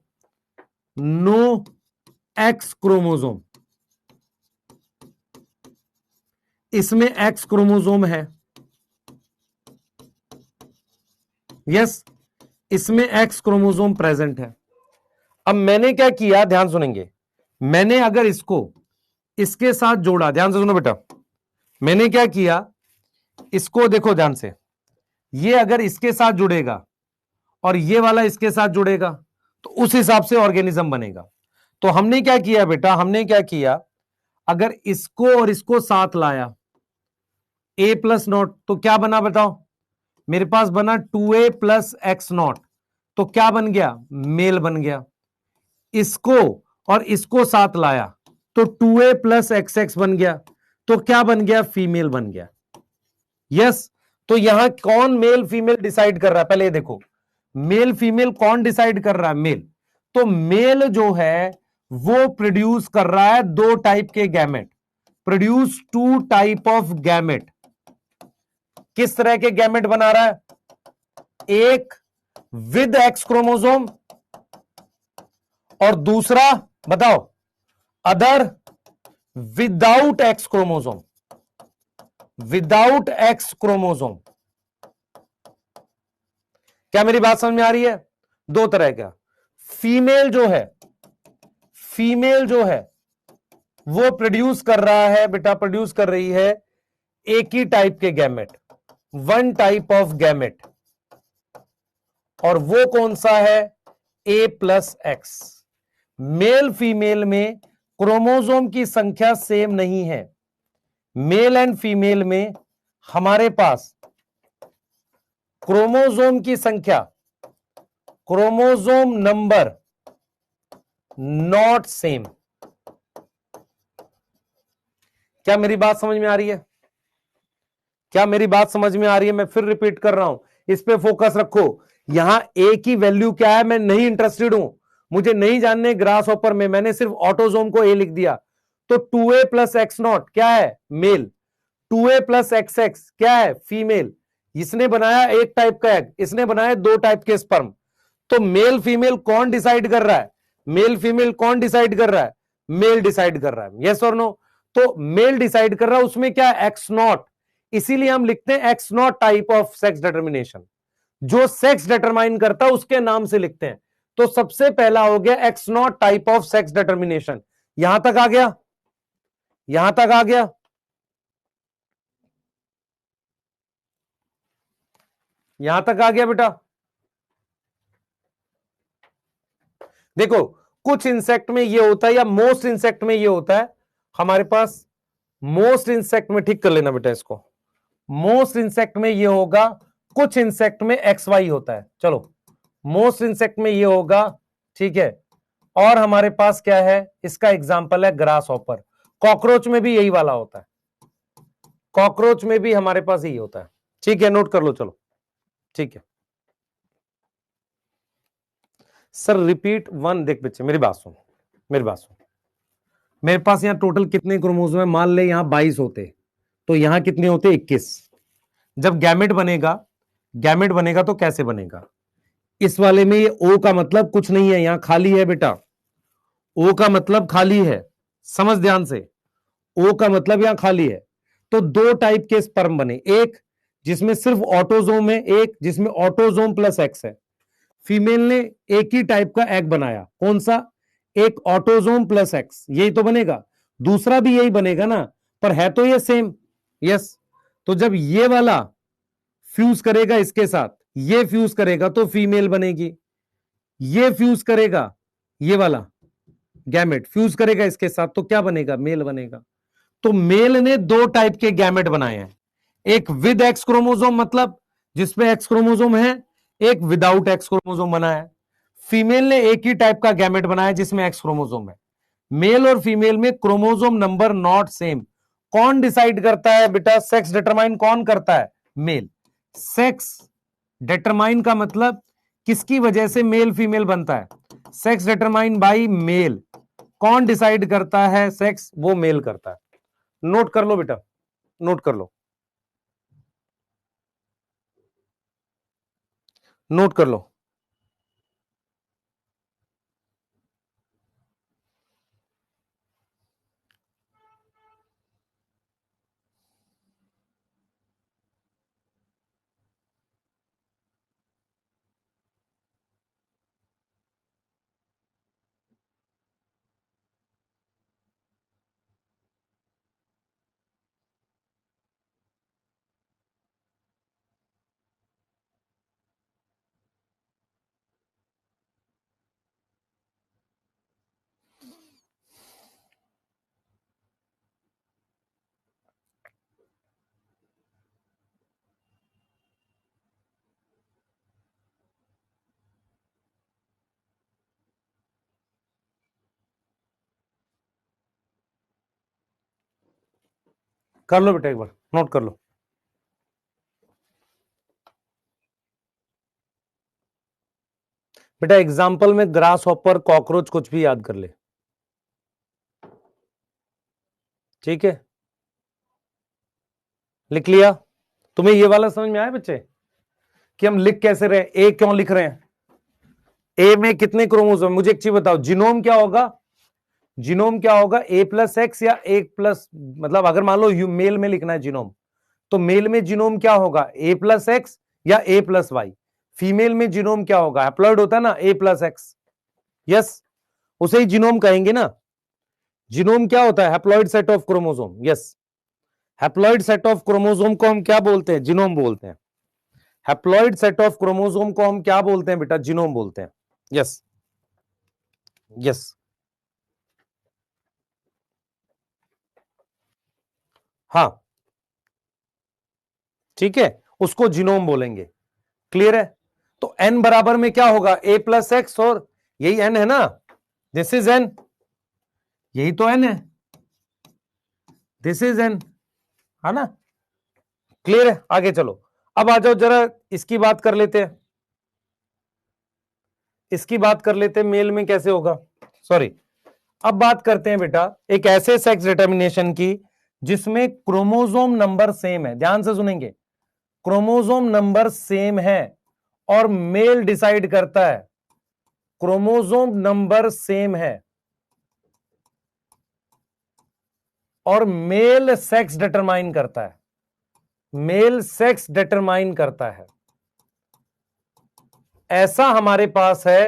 नो एक्स क्रोमोसोम। इसमें एक्स क्रोमोसोम है, यस, इसमें एक्स क्रोमोसोम प्रेजेंट है। अब मैंने क्या किया, ध्यान सुनेंगे, मैंने अगर इसको इसके साथ जोड़ा, ध्यान से सुनो बेटा, मैंने क्या किया, इसको देखो ध्यान से, ये अगर इसके साथ जुड़ेगा और ये वाला इसके साथ जुड़ेगा तो उस हिसाब से ऑर्गेनिज्म बनेगा। तो हमने क्या किया बेटा, हमने क्या किया, अगर इसको और इसको साथ लाया, A+0, तो क्या बना बताओ? मेरे पास बना 2A+X0, तो क्या बन गया? मेल बन गया। इसको और इसको साथ लाया तो 2A+XX बन गया, तो क्या बन गया? फीमेल बन गया। यस, तो यहां कौन मेल फीमेल डिसाइड कर रहा है? पहले देखो, मेल फीमेल कौन डिसाइड कर रहा है? मेल। तो मेल जो है वो प्रोड्यूस कर रहा है दो टाइप के gamete, produce 2 type of gamete. किस तरह के गैमेट बना रहा है? एक विद एक्स क्रोमोसोम और दूसरा बताओ other without x chromosome. Without x chromosome. क्या मेरी बात समझ में आ रही है? दो तरह का। फीमेल जो है, फीमेल जो है वो प्रोड्यूस कर रहा है बेटा, प्रोड्यूस कर रही है एक ही टाइप के गैमेट, 1 टाइप ऑफ गैमेट, और वो कौन सा है? A+X। मेल फीमेल में क्रोमोसोम की संख्या सेम नहीं है। मेल एंड फीमेल में हमारे पास क्रोमोसोम की संख्या, क्रोमोसोम नंबर नॉट सेम। क्या मेरी बात समझ में आ रही है? क्या मेरी बात समझ में आ रही है? मैं फिर रिपीट कर रहा हूं, इस पे फोकस रखो। यहां ए की वैल्यू क्या है मैं नहीं इंटरेस्टेड हूं, मुझे नहीं जानने ग्रास ऑपर में, मैंने सिर्फ ऑटोजोम को ए लिख दिया। तो 2A+X0 क्या है? मेल। 2A+XX क्या है? फीमेल। इसने बनाया एक टाइप का एग, इसने बनाया दो टाइप के स्पर्म। तो मेल फीमेल कौन डिसाइड कर रहा है? मेल फीमेल कौन डिसाइड कर रहा है? मेल डिसाइड कर रहा है, यस और नो? तो मेल डिसाइड कर रहा है, उसमें क्या है? एक्स नॉट, इसीलिए हम लिखते हैं x not type of sex determination. जो सेक्स डिटरमाइन करता है उसके नाम से लिखते हैं। तो सबसे पहला हो गया x not type of sex determination. यहां तक आ गया? यहां तक आ गया? यहां तक आ गया बेटा? देखो, कुछ इंसेक्ट में ये होता है, या मोस्ट इंसेक्ट में ये होता है हमारे पास। मोस्ट इंसेक्ट में, ठीक कर लेना बेटा इसको, मोस्ट इंसेक्ट में ये होगा, कुछ इंसेक्ट में एक्स वाई होता है। चलो, मोस्ट इंसेक्ट में ये होगा, ठीक है। और हमारे पास क्या है? इसका एग्जांपल है ग्रास हॉपर। कॉकरोच में भी यही वाला होता है, कॉकरोच में भी हमारे पास यही होता है, ठीक है, नोट कर लो। चलो, ठीक है सर, रिपीट वन। देख बच्चे, मेरी बात सुन, मेरी बात सुन। मेरे पास यहां टोटल कितने क्रोमोसोम है? मान ले यहां 22 होते, तो यहां कितने होते? 21। जब गैमेट बनेगा, गैमेट बनेगा तो कैसे बनेगा? इस वाले में ये ओ का मतलब कुछ नहीं है, यहां खाली है बेटा। ओ का मतलब खाली है, समझ ध्यान से। ओ का मतलब यहां खाली है। तो दो टाइप के स्पर्म बने, एक जिसमें सिर्फ ऑटोजोम है, एक जिसमें ऑटोजोम प्लस एक्स है। फीमेल ने एक ही टाइप का एग बनाया, कौन सा? एक ऑटोजोम प्लस एक्स, यही तो बनेगा। दूसरा भी यही बनेगा ना, पर है तो ये सेम, यस। तो जब ये वाला फ्यूज करेगा इसके साथ, ये फ्यूज करेगा तो फीमेल बनेगी। ये फ्यूज करेगा, ये वाला गैमेट फ्यूज करेगा इसके साथ, तो क्या बनेगा? मेल बनेगा। तो मेल ने दो टाइप के गैमेट बनाए हैं, एक विद एक्स क्रोमोसोम, मतलब जिसमें एक्स क्रोमोसोम है, एक विदाउट एक्स क्रोमोसोम बना है। फीमेल ने एक ही टाइप का गैमेट बनाया जिसमें एक्स क्रोमोसोम है। मेल और फीमेल में क्रोमोसोम नंबर नॉट सेम। कौन डिसाइड करता है बेटा? सेक्स डिटरमाइन कौन करता है? मेल। सेक्स डिटरमाइन का मतलब किसकी वजह से मेल फीमेल बनता है? Sex determine by male. कौन डिसाइड करता है सेक्स? वो मेल करता है। नोट कर लो बेटा, नोट कर लो, नोट कर लो। कर लो बेटा, एक बार नोट कर लो। बेटा एग्जाम्पल में ग्रास हॉपर, कॉकरोच, कुछ भी याद कर ले, ठीक है? लिख लिया? तुम्हें ये वाला समझ में आया बच्चे कि हम लिख कैसे रहे? ए क्यों लिख रहे हैं? ए में कितने क्रोमोसोम? मुझे एक चीज बताओ, जीनोम क्या होगा? जीनोम क्या होगा? ए प्लस एक्स या एक प्लस, मतलब अगर मान लो मेल में लिखना है जीनोम, तो मेल में जीनोम क्या होगा? ए प्लस एक्स या ए प्लस वाई। फीमेल में जीनोम क्या होगा? हैप्लॉइड होता है ना, ए प्लस एक्स, यस, उसे ही जीनोम कहेंगे ना। जीनोम क्या होता है? Haploid set of chromosome, yes. Haploid set of chromosome को हम क्या बोलते हैं? जीनोम बोलते हैं। हैप्लॉइड सेट ऑफ क्रोमोसोम को हम क्या बोलते हैं बेटा? जीनोम बोलते हैं, यस, यस। हाँ, ठीक है, उसको जीनोम बोलेंगे। क्लियर है? तो एन बराबर में क्या होगा? ए प्लस एक्स, और यही एन है ना, दिस इज एन, यही तो एन है, दिस इज एन, है ना? क्लियर है? आगे चलो, अब आ जाओ जरा, इसकी बात कर लेते हैं, इसकी बात कर लेते हैं, मेल में कैसे होगा। सॉरी, अब बात करते हैं बेटा एक ऐसे सेक्स डिटर्मिनेशन की जिसमें क्रोमोसोम नंबर सेम है। ध्यान से सुनेंगे, क्रोमोसोम नंबर सेम है और मेल डिसाइड करता है, क्रोमोसोम नंबर सेम है और मेल सेक्स डिटरमाइन करता है, मेल सेक्स डिटरमाइन करता है, ऐसा हमारे पास है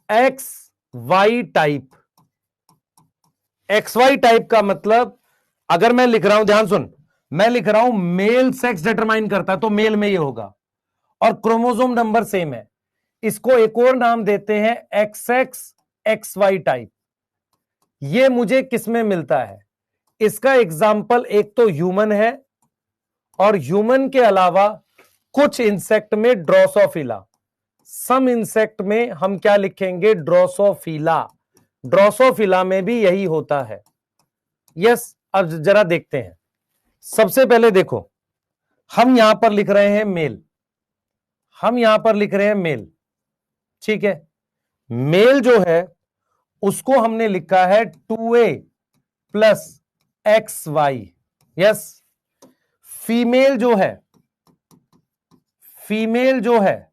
X Y type. X Y type का मतलब, अगर मैं लिख रहा हूं, ध्यान सुन, मैं लिख रहा हूं मेल सेक्स डिटरमाइन करता है, तो मेल में ये होगा, और क्रोमोसोम नंबर सेम है, इसको एक और नाम देते हैं X X X Y type. ये मुझे किसमें मिलता है? इसका एग्जाम्पल एक तो ह्यूमन है, और ह्यूमन के अलावा कुछ इंसेक्ट में ड्रोसोफिला, सम इंसेक्ट में हम क्या लिखेंगे? ड्रोसोफिला। ड्रोसोफिला में भी यही होता है। यस, अब जरा देखते हैं। सबसे पहले देखो, हम यहां पर लिख रहे हैं मेल, हम यहां पर लिख रहे हैं मेल, ठीक है। मेल जो है उसको हमने लिखा है 2a plus X Y. Yes, female जो है, फीमेल जो है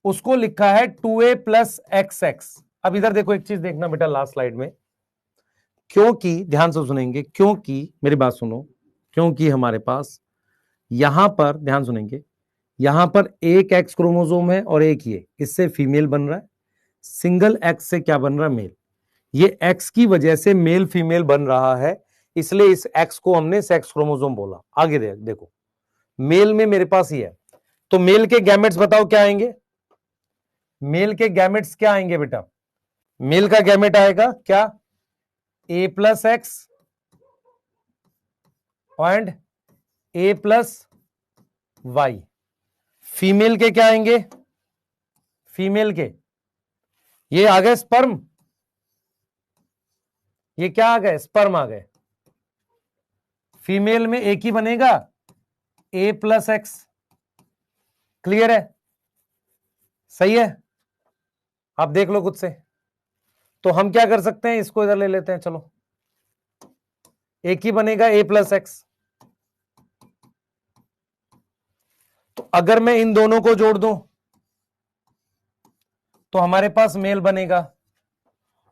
उसको लिखा है 2a प्लस एक्स एक्स। अब इधर देखो, एक चीज देखना बेटा लास्ट स्लाइड में, क्योंकि ध्यान से सुनेंगे, क्योंकि मेरी बात सुनो, क्योंकि हमारे पास यहां पर, ध्यान सुनेंगे, यहां पर एक एक्स क्रोमोसोम है और एक ये, इससे फीमेल बन रहा है, सिंगल एक्स से क्या बन रहा है? मेल। ये एक्स की वजह से मेल फीमेल बन रहा है, इसलिए इस एक्स को हमने सेक्स क्रोमोसोम बोला। आगे देखो, मेल में मेरे पास ये है, तो मेल के गैमेट्स बताओ क्या आएंगे? मेल के गैमेट्स क्या आएंगे बेटा? मेल का गैमेट आएगा क्या? A plus X and A plus Y. Female के क्या आएंगे? फीमेल के ये आ गए स्पर्म, ये क्या आ गए? स्पर्म आ गए। फीमेल में एक ही बनेगा, ए प्लस एक्स। क्लियर है? सही है? आप देख लो खुद से। तो हम क्या कर सकते हैं, इसको इधर ले लेते हैं, चलो, एक ही बनेगा ए प्लस एक्स। तो अगर मैं इन दोनों को जोड़ दूं तो हमारे पास मेल बनेगा,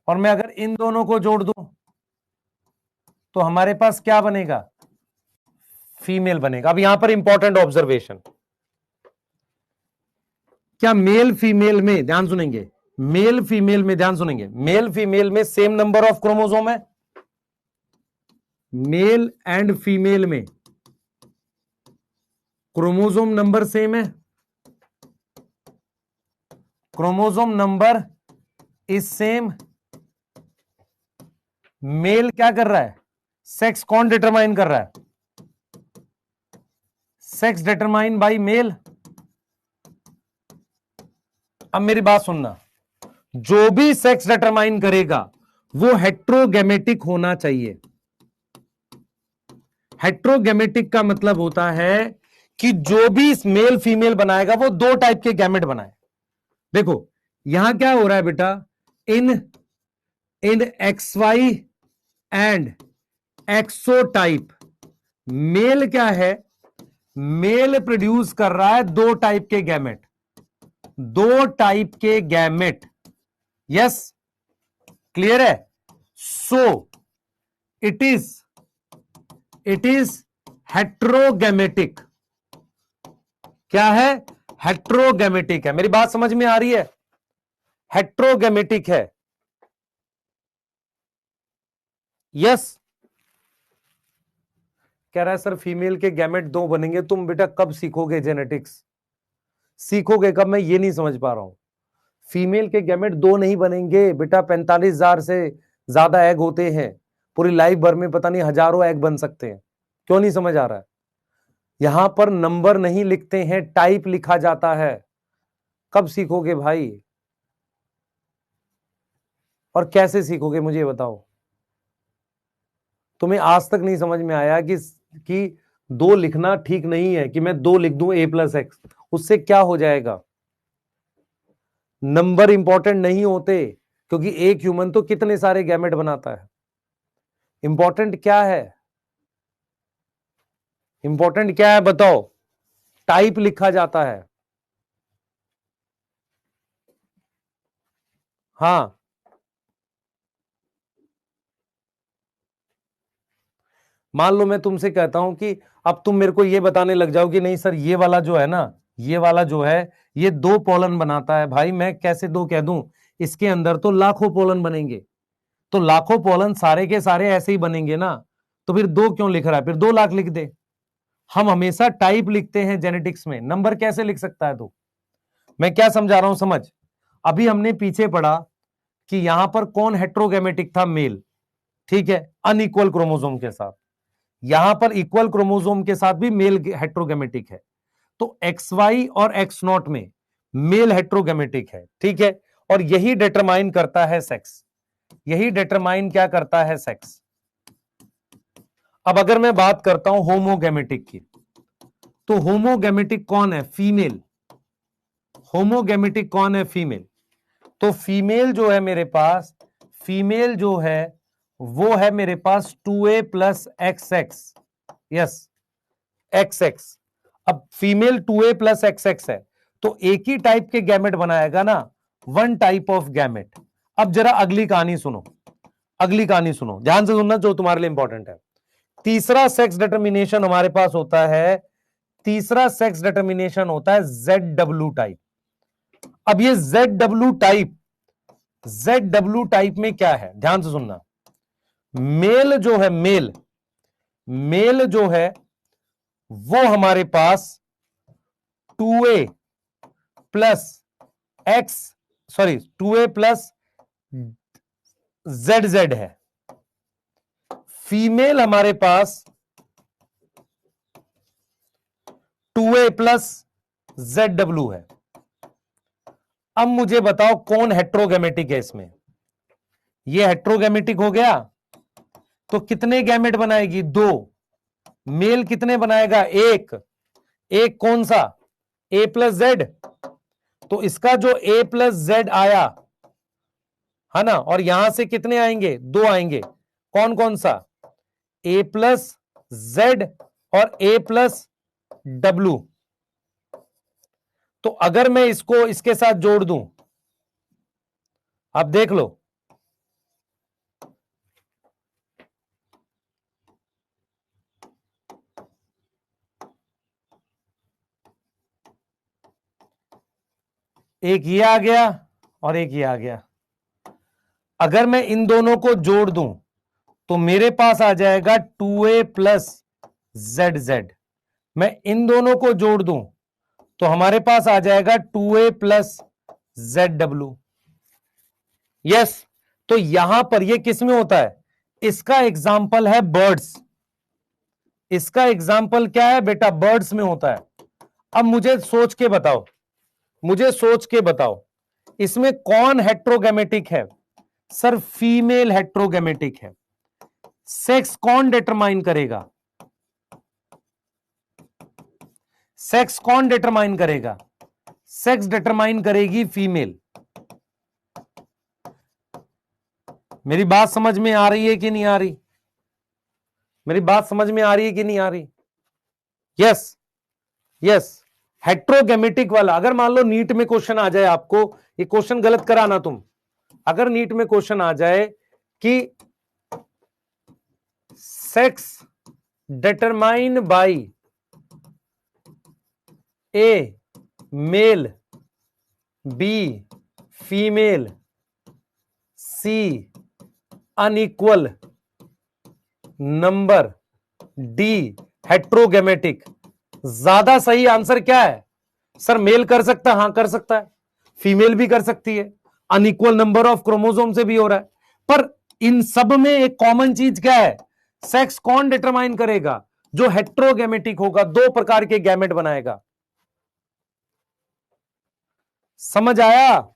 और मैं अगर इन दोनों को जोड़ दूं तो हमारे पास क्या बनेगा? फीमेल बनेगा। अब यहां पर इंपॉर्टेंट ऑब्जर्वेशन, क्या मेल फीमेल में, ध्यान सुनेंगे, मेल फीमेल में, ध्यान सुनेंगे, मेल फीमेल में सेम नंबर ऑफ क्रोमोसोम है? मेल एंड फीमेल में क्रोमोसोम नंबर सेम है? Chromosome number is same. Male क्या कर रहा है? सेक्स कौन डिटरमाइन कर रहा है? Sex determine by male. अब मेरी बात सुनना, जो भी सेक्स डिटरमाइन करेगा वो हेट्रोगेमेटिक होना चाहिए। हेट्रोगेमेटिक का मतलब होता है कि जो भी मेल फीमेल बनाएगा वो दो टाइप के गैमेट बनाए। देखो यहां क्या हो रहा है बेटा, इन इन X Y and XO type, male क्या है? मेल प्रोड्यूस कर रहा है दो टाइप के गैमेट, दो टाइप के गैमेट। यस, क्लियर है? So it is heterogametic. क्या है? हेट्रोगेमेटिक है। मेरी बात समझ में आ रही है? हेट्रोगेमेटिक है। यस, कह रहा है सर फीमेल के गैमेट दो बनेंगे। तुम बेटा कब सीखोगे जेनेटिक्स? सीखोगे कब? मैं ये नहीं समझ पा रहा हूं। फीमेल के गैमेट दो नहीं बनेंगे बेटा, 45,000 से ज्यादा एग होते हैं, पूरी लाइफ भर में पता नहीं हजारों एग बन सकते हैं। क्यों नहीं समझ आ रहा है? यहां पर नंबर नहीं लिखते हैं, टाइप लिखा जाता है। कब सीखोगे भाई? और कैसे सीखोगे मुझे बताओ? तुम्हें आज तक नहीं समझ में आया कि दो लिखना ठीक नहीं है, कि मैं दो लिख दूं ए प्लस एक्स, उससे क्या हो जाएगा? नंबर इंपॉर्टेंट नहीं होते, क्योंकि एक ह्यूमन तो कितने सारे गैमेट बनाता है। इंपॉर्टेंट क्या है? इंपॉर्टेंट क्या है बताओ? टाइप लिखा जाता है। हाँ, मान लो मैं तुमसे कहता हूं कि अब तुम मेरे को ये बताने लग जाओ कि नहीं सर ये वाला जो है ना, ये वाला जो है ये 2 पोलन बनाता है। भाई मैं कैसे 2 कह दूं, इसके अंदर तो लाखों पोलन बनेंगे, तो लाखों पोलन सारे के सारे ऐसे ही बनेंगे ना, तो फिर 2 क्यों लिख रहा है, फिर 2 लाख लिख दे। हम हमेशा टाइप लिखते हैं जेनेटिक्स में, नंबर कैसे लिख सकता है? तो मैं क्या समझा रहा हूं समझ। अभी हमने पीछे पढ़ा कि यहां पर कौन हेट्रोगेमेटिक था, मेल, ठीक है, अनइक्वल क्रोमोसोम के साथ। यहां पर इक्वल क्रोमोसोम के साथ भी मेल हेट्रोगेमेटिक है, तो एक्स वाई और एक्स नॉट में मेल हेट्रोगेमेटिक है, ठीक है, और यही डिटरमाइन करता है सेक्स, यही डिटरमाइन क्या करता है, सेक्स। अब अगर मैं बात करता हूं होमोगेमेटिक की, तो होमोगेमेटिक कौन है, फीमेल। होमोगेमेटिक कौन है, फीमेल। तो फीमेल जो है मेरे पास, फीमेल जो है वो है मेरे पास 2a plus X X, yes, X X. अब female 2a plus X X है, तो एक ही टाइप के गैमेट बनाएगा ना, वन टाइप ऑफ गैमेट। अब जरा अगली कहानी सुनो, अगली कहानी सुनो, ध्यान से सुनना जो तुम्हारे लिए इंपॉर्टेंट है। तीसरा सेक्स डिटर्मिनेशन हमारे पास होता है, तीसरा सेक्स डिटर्मिनेशन होता है ZW टाइप। अब ये ZW टाइप, ZW टाइप में क्या है, ध्यान से सुनना। मेल जो है, मेल, मेल जो है वो हमारे पास 2a plus x, sorry 2a plus ZZ है। फीमेल हमारे पास 2a प्लस ZW है। अब मुझे बताओ कौन हेट्रोगेमेटिक है इसमें। ये हेट्रोगेमेटिक हो गया, तो कितने गैमेट बनाएगी, 2। मेल कितने बनाएगा, 1। एक कौन सा, A प्लस जेड, तो इसका जो A प्लस जेड आया है ना, और यहां से कितने आएंगे, 2 आएंगे। कौन कौन सा, A प्लस जेड और A प्लस डब्लू। तो अगर मैं इसको इसके साथ जोड़ दूं, आप देख लो, एक ये आ गया और एक ये आ गया। अगर मैं इन दोनों को जोड़ दूं तो मेरे पास आ जाएगा 2a प्लस ZZ। मैं इन दोनों को जोड़ दूं तो हमारे पास आ जाएगा 2a प्लस ZW। यस, तो यहां पर ये किस में होता है, इसका एग्जाम्पल है बर्ड्स। इसका एग्जाम्पल क्या है बेटा, बर्ड्स में होता है। अब मुझे सोच के बताओ, मुझे सोच के बताओ, इसमें कौन हेट्रोगेमेटिक है, सर फीमेल हेट्रोगेमेटिक है। सेक्स कौन डिटरमाइन करेगा, सेक्स कौन डिटरमाइन करेगा, सेक्स डिटरमाइन करेगी फीमेल। मेरी बात समझ में आ रही है कि नहीं आ रही, मेरी बात समझ में आ रही है कि नहीं आ रही। यस, यस, हेट्रोगेमेटिक वाला। अगर मान लो नीट में क्वेश्चन आ जाए आपको, ये क्वेश्चन गलत कराना तुम, अगर नीट में क्वेश्चन आ जाए कि sex determine by A male, B female, C unequal number, D heterogametic, ज्यादा सही आंसर क्या है, सर मेल कर सकता है, हां कर सकता है, फीमेल भी कर सकती है, अनइक्वल नंबर ऑफ क्रोमोसोम से भी हो रहा है। पर इन सब में एक कॉमन चीज क्या है, सेक्स कौन डिटरमाइन करेगा, जो हेट्रोगेमेटिक होगा, 2 प्रकार के गैमेट बनाएगा। समझ आया,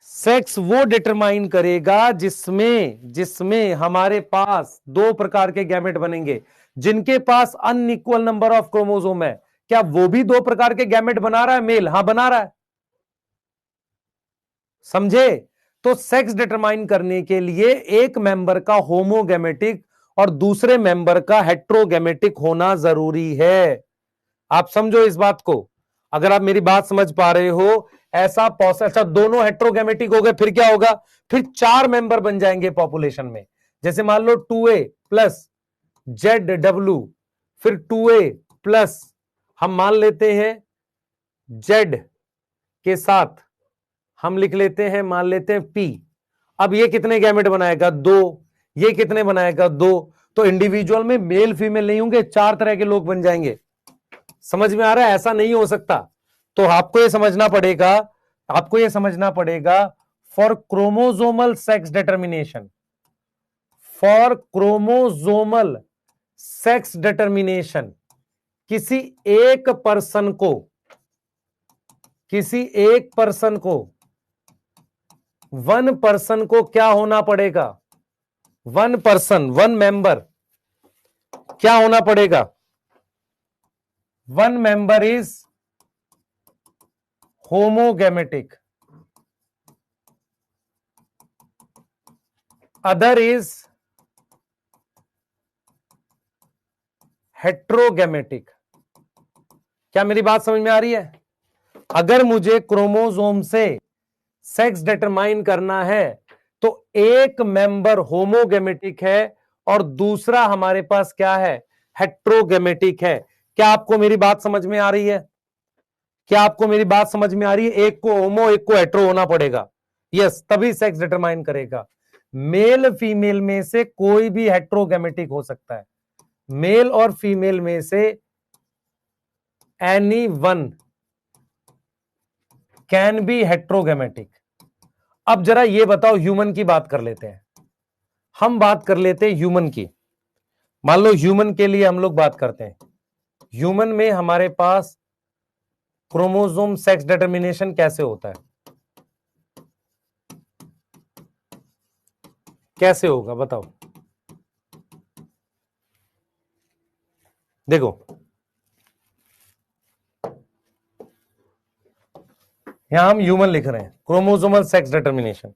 सेक्स वो डिटरमाइन करेगा जिसमें हमारे पास 2 प्रकार के गैमेट बनेंगे। जिनके पास अनइक्वल नंबर ऑफ क्रोमोसोम है, क्या वो भी 2 प्रकार के गैमेट बना रहा है, मेल, हां बना रहा है। समझे, तो सेक्स डिटरमाइन करने के लिए एक मेंबर का होमोगेमेटिक और दूसरे मेंबर का हेट्रोगेमेटिक होना जरूरी है। आप समझो इस बात को। अगर आप मेरी बात समझ पा रहे हो, ऐसा पॉसिबल। अच्छा, दोनों हेट्रोगैमेटिक हो गए, फिर क्या होगा? फिर 4 मेंबर बन जाएंगे पॉपुलेशन में। जैसे मान लो 2a प्लस ZW, फिर 2a प्लस हम मान लेते हैं Z के साथ हम लिख लेते हैं, मान लेते हैं P। अब ये कितने गैमेट बनाएगा? 2। ये कितने बनाएगा? 2। तो इंडिविजुअल में मेल फीमेल नहीं होंगे, 4 तरह के लोग बन जाएंगे। समझ में आ रहा है? ऐसा नहीं हो सकता। तो आपको यह समझना पड़ेगा, आपको यह समझना पड़ेगा, for chromosomal sex determination, for chromosomal sex determination, किसी एक पर्सन को, किसी एक पर्सन को, वन पर्सन को क्या होना पड़ेगा? वन पर्सन, वन मेंबर क्या होना पड़ेगा? One member is homogametic, other is heterogametic. क्या मेरी बात समझ में आ रही है? अगर मुझे क्रोमोसोम से सेक्स डिटरमाइन करना है तो एक मेंबर होमोगैमेटिक है और दूसरा हमारे पास क्या है? हेट्रोगैमेटिक है। क्या आपको मेरी बात समझ में आ रही है? क्या आपको मेरी बात समझ में आ रही है? एक को होमो, एक को हेट्रो होना पड़ेगा। यस, तभी सेक्स डिटरमाइन करेगा। मेल फीमेल में से कोई भी हेट्रोगैमेटिक हो सकता है। मेल और फीमेल में से एनी वन कैन बी हेट्रोगैमेटिक। अब जरा ये बताओ, ह्यूमन की बात कर लेते हैं। हम बात कर लेते हैं ह्यूमन की। मान लो ह्यूमन के लिए हम लोग बात करते हैं। ह्यूमन में हमारे पास क्रोमोसोम सेक्स डिटर्मिनेशन कैसे होता है? कैसे होगा बताओ? देखो, यहां हम ह्यूमन लिख रहे हैं, क्रोमोसोमल सेक्स डिटर्मिनेशन।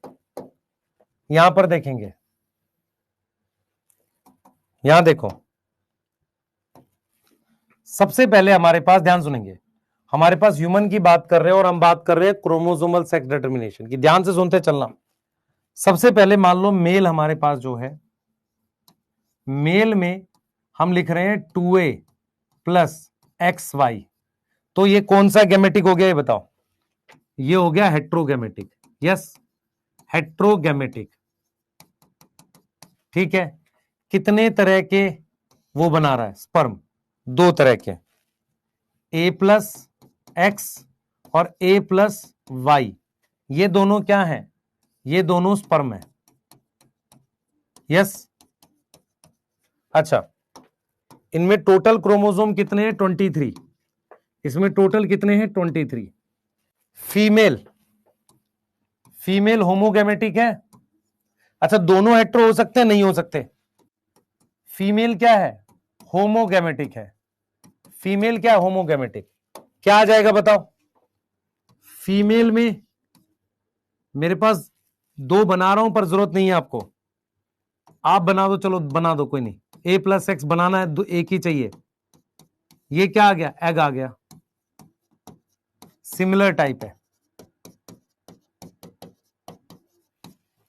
यहां पर देखेंगे, यहां देखो, सबसे पहले हमारे पास, ध्यान सुनेंगे, हमारे पास ह्यूमन की बात कर रहे हैं और हम बात कर रहे हैं क्रोमोसोमल सेक्स डिटर्मिनेशन की। ध्यान से सुनते चलना। सबसे पहले मान लो मेल हमारे पास जो है, मेल में हम लिख रहे हैं 2a प्लस XY। तो ये कौन सा गैमेटिक हो गया? ये बताओ। ये हो गया हेट्रोगैमेटिक। यस, हेट्रोगैमेटिक। ठीक है। कितने तरह के वो बना रहा है? स्पर्म 2 तरह के, A प्लस एक्स और A प्लस वाई। ये दोनों क्या हैं? ये दोनों स्पर्म है। यस। अच्छा, इनमें टोटल क्रोमोसोम कितने हैं? 23। इसमें टोटल कितने हैं? 23। फीमेल, फीमेल होमोगैमेटिक है। अच्छा, दोनों हेट्रो हो सकते हैं? नहीं हो सकते। फीमेल क्या है? होमोगैमेटिक है। फीमेल क्या है? होमोगैमेटिक। क्या आ जाएगा बताओ? फीमेल में मेरे पास 2 बना रहा हूं, पर जरूरत नहीं है आपको। आप बना दो, चलो बना दो, कोई नहीं। A प्लस एक्स बनाना है, एक ही चाहिए। ये क्या आ गया? एग आ गया। सिमिलर टाइप है।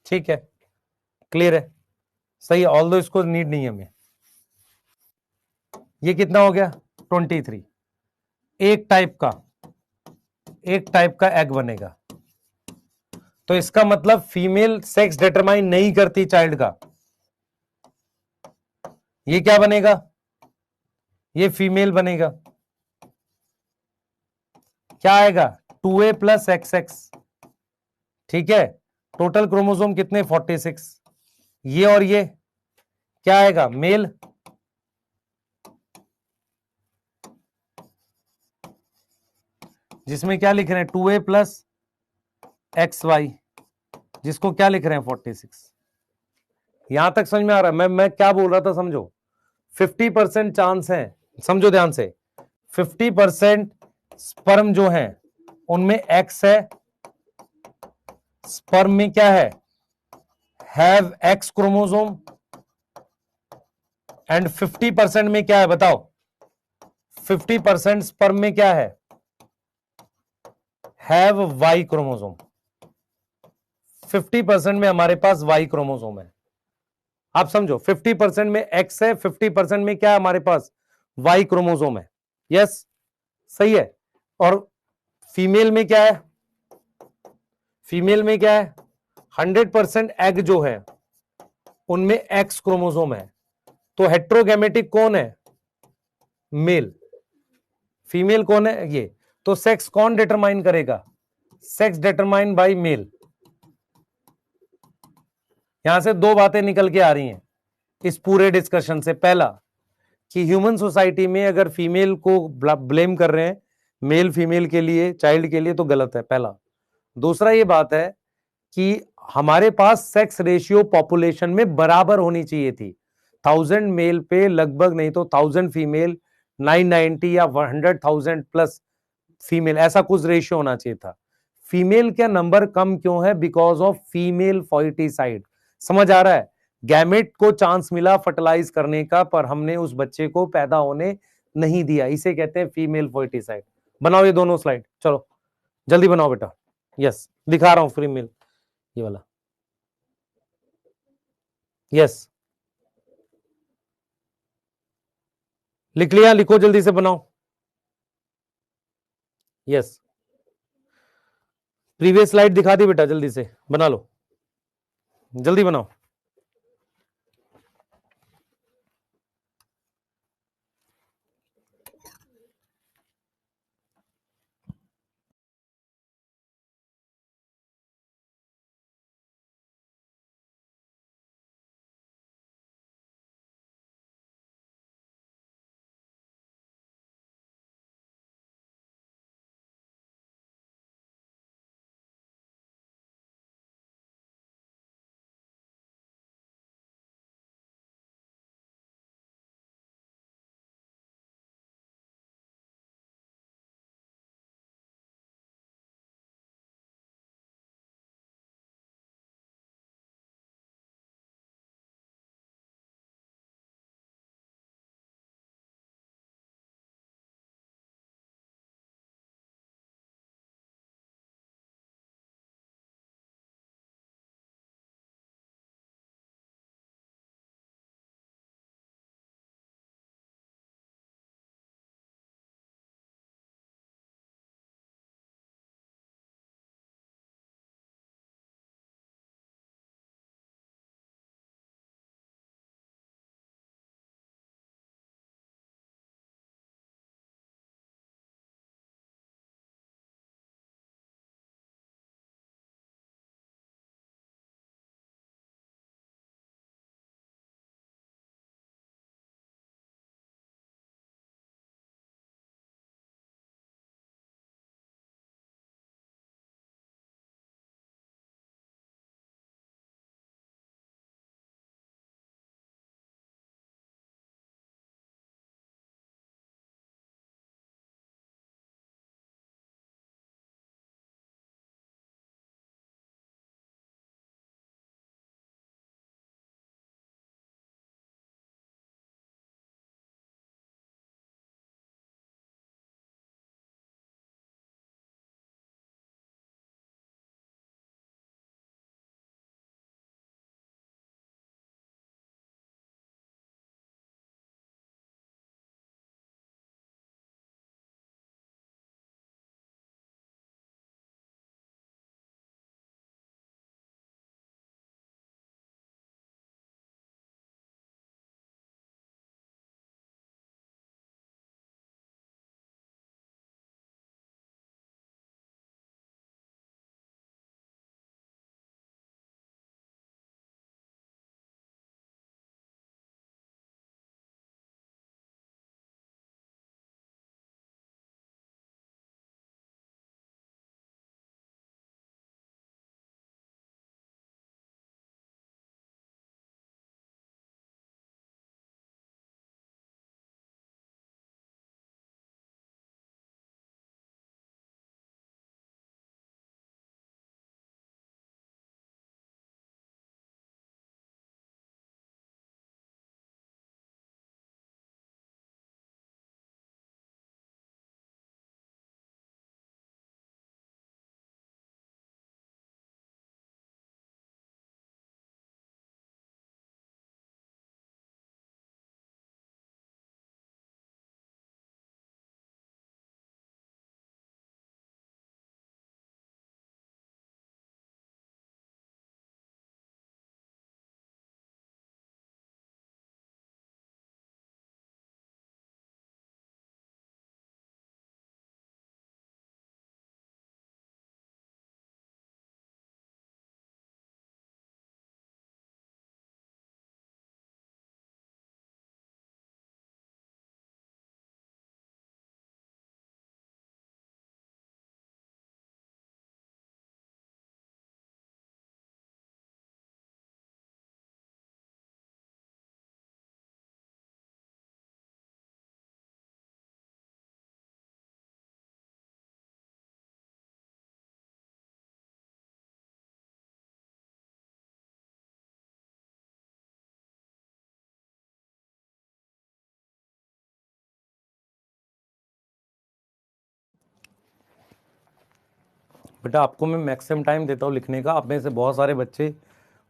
ठीक है, क्लियर है, सही है। ऑल दो इसको नीड नहीं है हमें। ये कितना हो गया? 23। एक टाइप का एग बनेगा। तो इसका मतलब फीमेल सेक्स डिटरमाइन नहीं करती चाइल्ड का। ये क्या बनेगा? ये फीमेल बनेगा। क्या आएगा? 2a plus XX। ठीक है। टोटल क्रोमोसोम कितने? 46। ये और ये क्या आएगा? मेल। जिसमें क्या लिख रहे हैं? 2a प्लस XY, जिसको क्या लिख रहे हैं? 46। यहां तक समझ में आ रहा है? मैं क्या बोल रहा था, समझो। 50% चांस है, समझो ध्यान से। 50% स्पर्म जो है उनमें X है। स्पर्म में क्या है? Have X chromosome. एंड 50% में क्या है बताओ? 50% स्पर्म में क्या है? Have Y chromosome. 50% में हमारे पास वाई क्रोमोसोम है। आप समझो 50% में एक्स है, 50% में क्या है हमारे पास, वाई क्रोमोसोम है। यस, सही है। और फीमेल में क्या है, फीमेल में क्या है, 100% एग जो है उनमें एक्स क्रोमोसोम है। तो हेट्रोगैमेटिक कौन है, मेल। फीमेल कौन है, ये। तो सेक्स कौन डिटरमाइन करेगा, सेक्स डिटरमाइन बाय मेल। यहां से दो बातें निकल के आ रही हैं इस पूरे डिस्कशन से। पहला कि ह्यूमन सोसाइटी में अगर फीमेल को ब्लेम कर रहे हैं मेल फीमेल के लिए, चाइल्ड के लिए, तो गलत है, पहला। दूसरा ये बात है कि हमारे पास सेक्स रेशियो पॉपुलेशन में बराबर होनी चाहिए थी। 1000 मेल पे लगभग नहीं तो 1000 फीमेल, 990 या 100,000 प्लस फीमेल, ऐसा कुछ रेशियो होना चाहिए था। फीमेल का नंबर कम क्यों है, बिकॉज ऑफ फीमेल फॉइटिसाइड। समझ आ रहा है, गैमेट को चांस मिला फर्टिलाइज करने का, पर हमने उस बच्चे को पैदा होने नहीं दिया, इसे कहते हैं फीमेल फॉइटिसाइड। बनाओ ये दोनों स्लाइड, चलो जल्दी बनाओ बेटा। यस, दिखा रहा हूं फीमेल, ये वाला। यस, लिख लिया, लिखो जल्दी से बनाओ। यस, प्रीवियस स्लाइड दिखा दी बेटा, जल्दी से बना लो, जल्दी बनाओ। बेटा आपको मैं मैक्सिमम टाइम देता हूँ लिखने का, आप में से बहुत सारे बच्चे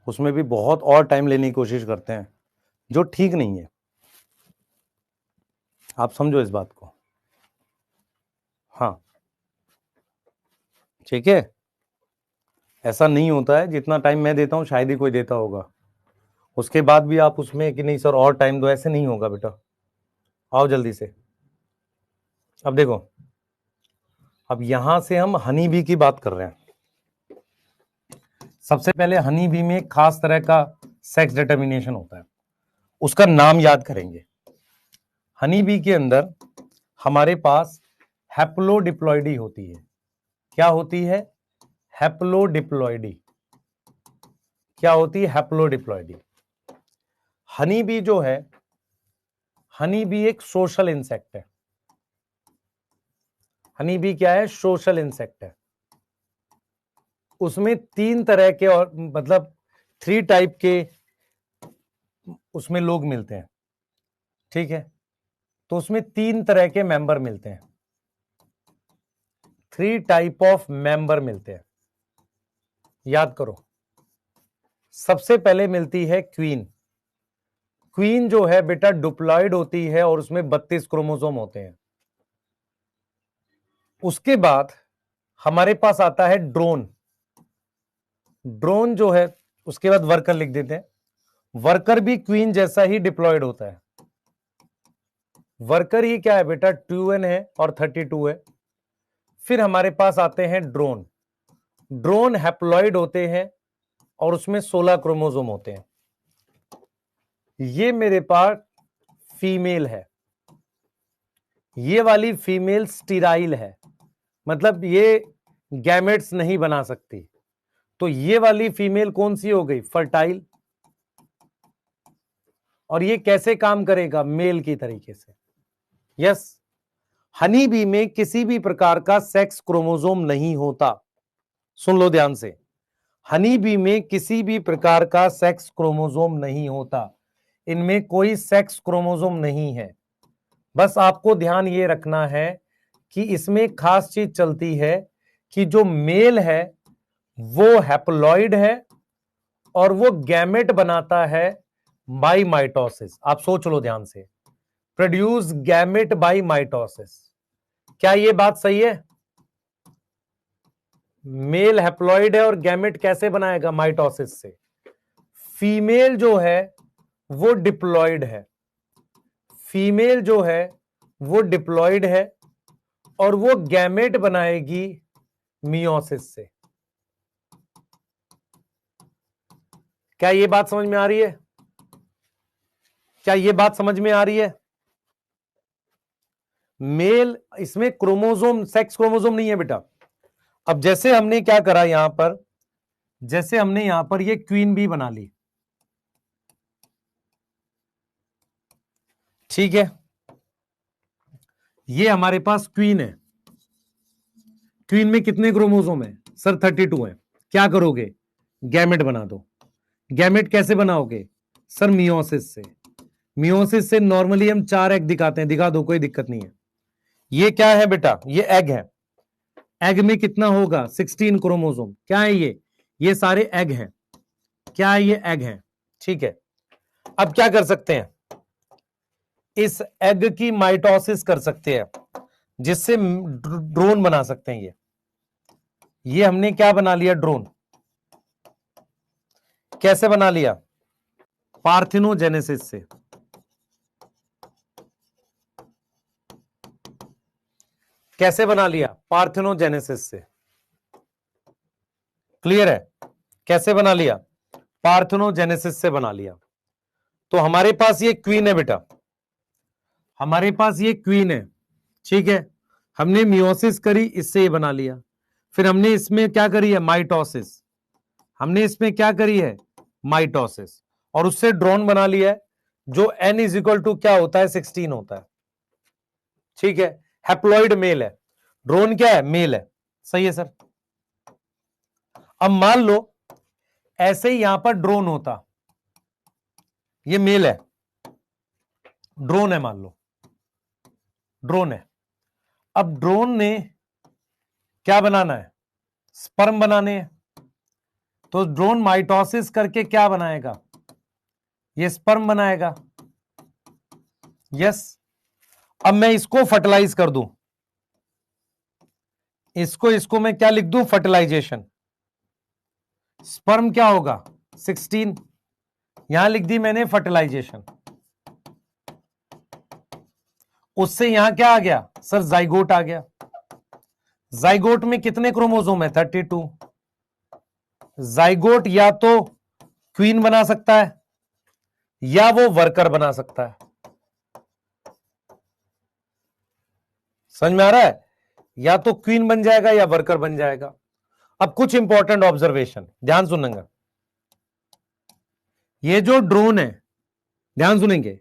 उसमें भी बहुत और टाइम लेने की कोशिश करते हैं, जो ठीक नहीं है। आप समझो इस बात को। हाँ ठीक है, ऐसा नहीं होता है, जितना टाइम मैं देता हूँ शायद ही कोई देता होगा, उसके बाद भी आप उसमें कि नहीं सर और टाइम दो, ऐसे नहीं होगा बेटा। आओ जल्दी से। अब देखो, अब यहां से हम हनी बी की बात कर रहे हैं। सबसे पहले हनी बी में एक खास तरह का सेक्स डिटर्मिनेशन होता है, उसका नाम याद करेंगे। हनी बी के अंदर हमारे पास हैप्लोडिप्लॉइडी होती है। क्या होती है? हैप्लोडिप्लॉइडी। क्या होती है? हैप्लोडिप्लॉइडी। हनी बी जो है, हनी बी एक सोशल इंसेक्ट है। हनी बी क्या है? सोशल इंसेक्ट है। उसमें 3 तरह के, और मतलब 3 टाइप के उसमें लोग मिलते हैं, ठीक है? तो उसमें 3 तरह के मेंबर मिलते हैं, 3 टाइप ऑफ मेंबर मिलते हैं, याद करो। सबसे पहले मिलती है क्वीन। क्वीन जो है बेटा डिप्लॉयड होती है और उसमें 32 क्रोमोसोम होते हैं। उसके बाद हमारे पास आता है ड्रोन। ड्रोन जो है, उसके बाद वर्कर लिख देते हैं। वर्कर भी क्वीन जैसा ही डिप्लॉयड होता है। वर्कर ही क्या है बेटा? 2n है और 32 है। फिर हमारे पास आते हैं ड्रोन। ड्रोन हैप्लॉयड होते हैं और उसमें 16 क्रोमोसोम होते हैं। ये मेरे पास फीमेल है, ये वाली फीमेल स्टीराइल है, मतलब ये गैमेट्स नहीं बना सकती। तो ये वाली फीमेल कौन सी हो गई? फर्टाइल। और ये कैसे काम करेगा? मेल की तरीके से। यस, हनी बी में किसी भी प्रकार का सेक्स क्रोमोसोम नहीं होता। सुन लो ध्यान से, हनी बी में किसी भी प्रकार का सेक्स क्रोमोसोम नहीं होता, इनमें कोई सेक्स क्रोमोसोम नहीं है। बस आपको ध्यान ये रखना है कि इसमें खास चीज चलती है कि जो मेल है वो हैप्लॉइड है और वो गैमेट बनाता है बाई माइटोसिस। आप सोच लो ध्यान से, प्रोड्यूस गैमेट बाई माइटोसिस। क्या ये बात सही है? मेल हैप्लॉइड है और गैमेट कैसे बनाएगा? माइटोसिस से। फीमेल जो है वो डिप्लॉइड है, फीमेल जो है वो डिप्लॉइड है और वो गैमेट बनाएगी मियोसिस से। क्या ये बात समझ में आ रही है? क्या ये बात समझ में आ रही है? मेल, इसमें क्रोमोसोम, सेक्स क्रोमोसोम नहीं है बेटा। अब जैसे हमने क्या करा यहां पर, जैसे हमने यहां पर ये क्वीन बी बना ली, ठीक है? ये हमारे पास क्वीन है। क्वीन में कितने क्रोमोसोम है? सर 32 है। क्या करोगे? गैमेट बना दो। गैमेट कैसे बनाओगे? सर मियोसिस से। मियोसिस से नॉर्मली हम 4 एग दिखाते हैं, दिखा दो, कोई दिक्कत नहीं है। ये क्या है बेटा? ये एग है। एग में कितना होगा? 16 क्रोमोसोम। क्या है ये सारे एग हैं। क्या है? ये एग हैं, ठीक है? अब क्या कर सकते हैं? इस एग की माइटोसिस कर सकते हैं, जिससे ड्रोन बना सकते हैं। ये हमने क्या बना लिया? ड्रोन। कैसे बना लिया? पार्थिनोजेनेसिस से। कैसे बना लिया? पार्थिनोजेनेसिस से। क्लियर है? कैसे बना लिया? पार्थिनोजेनेसिस से बना लिया। तो हमारे पास ये क्वीन है बेटा, हमारे पास ये क्वीन है, ठीक है? हमने मियोसिस करी, इससे ये बना लिया। फिर हमने इसमें क्या करी है? माइटोसिस। हमने इसमें क्या करी है? माइटोसिस। और उससे ड्रोन बना लिया है, जो n इज इक्वल टू क्या होता है? 16 होता है, ठीक है? हैप्लॉइड मेल है। ड्रोन क्या है? मेल है। सही है सर। अब मान लो ऐसे ही यहां पर ड्रोन होता, ये मेल है, ड्रोन है, मान लो ड्रोन है। अब ड्रोन ने क्या बनाना है? स्पर्म बनाने हैं, तो ड्रोन माइटोसिस करके क्या बनाएगा, ये स्पर्म बनाएगा। यस, अब मैं इसको फर्टिलाइज कर दूं, इसको मैं क्या लिख दूं, फर्टिलाइजेशन। स्पर्म क्या होगा 16, यहां लिख दी मैंने फर्टिलाइजेशन। उससे यहां क्या आ गया सर, जाइगोट आ गया। जाइगोट में कितने क्रोमोसोम है, 32। जाइगोट या तो क्वीन बना सकता है या वो वर्कर बना सकता है। समझ में आ रहा है, या तो क्वीन बन जाएगा या वर्कर बन जाएगा। अब कुछ इंपॉर्टेंट ऑब्जर्वेशन ध्यान सुनेंगे, ये जो ड्रोन है ध्यान सुनेंगे,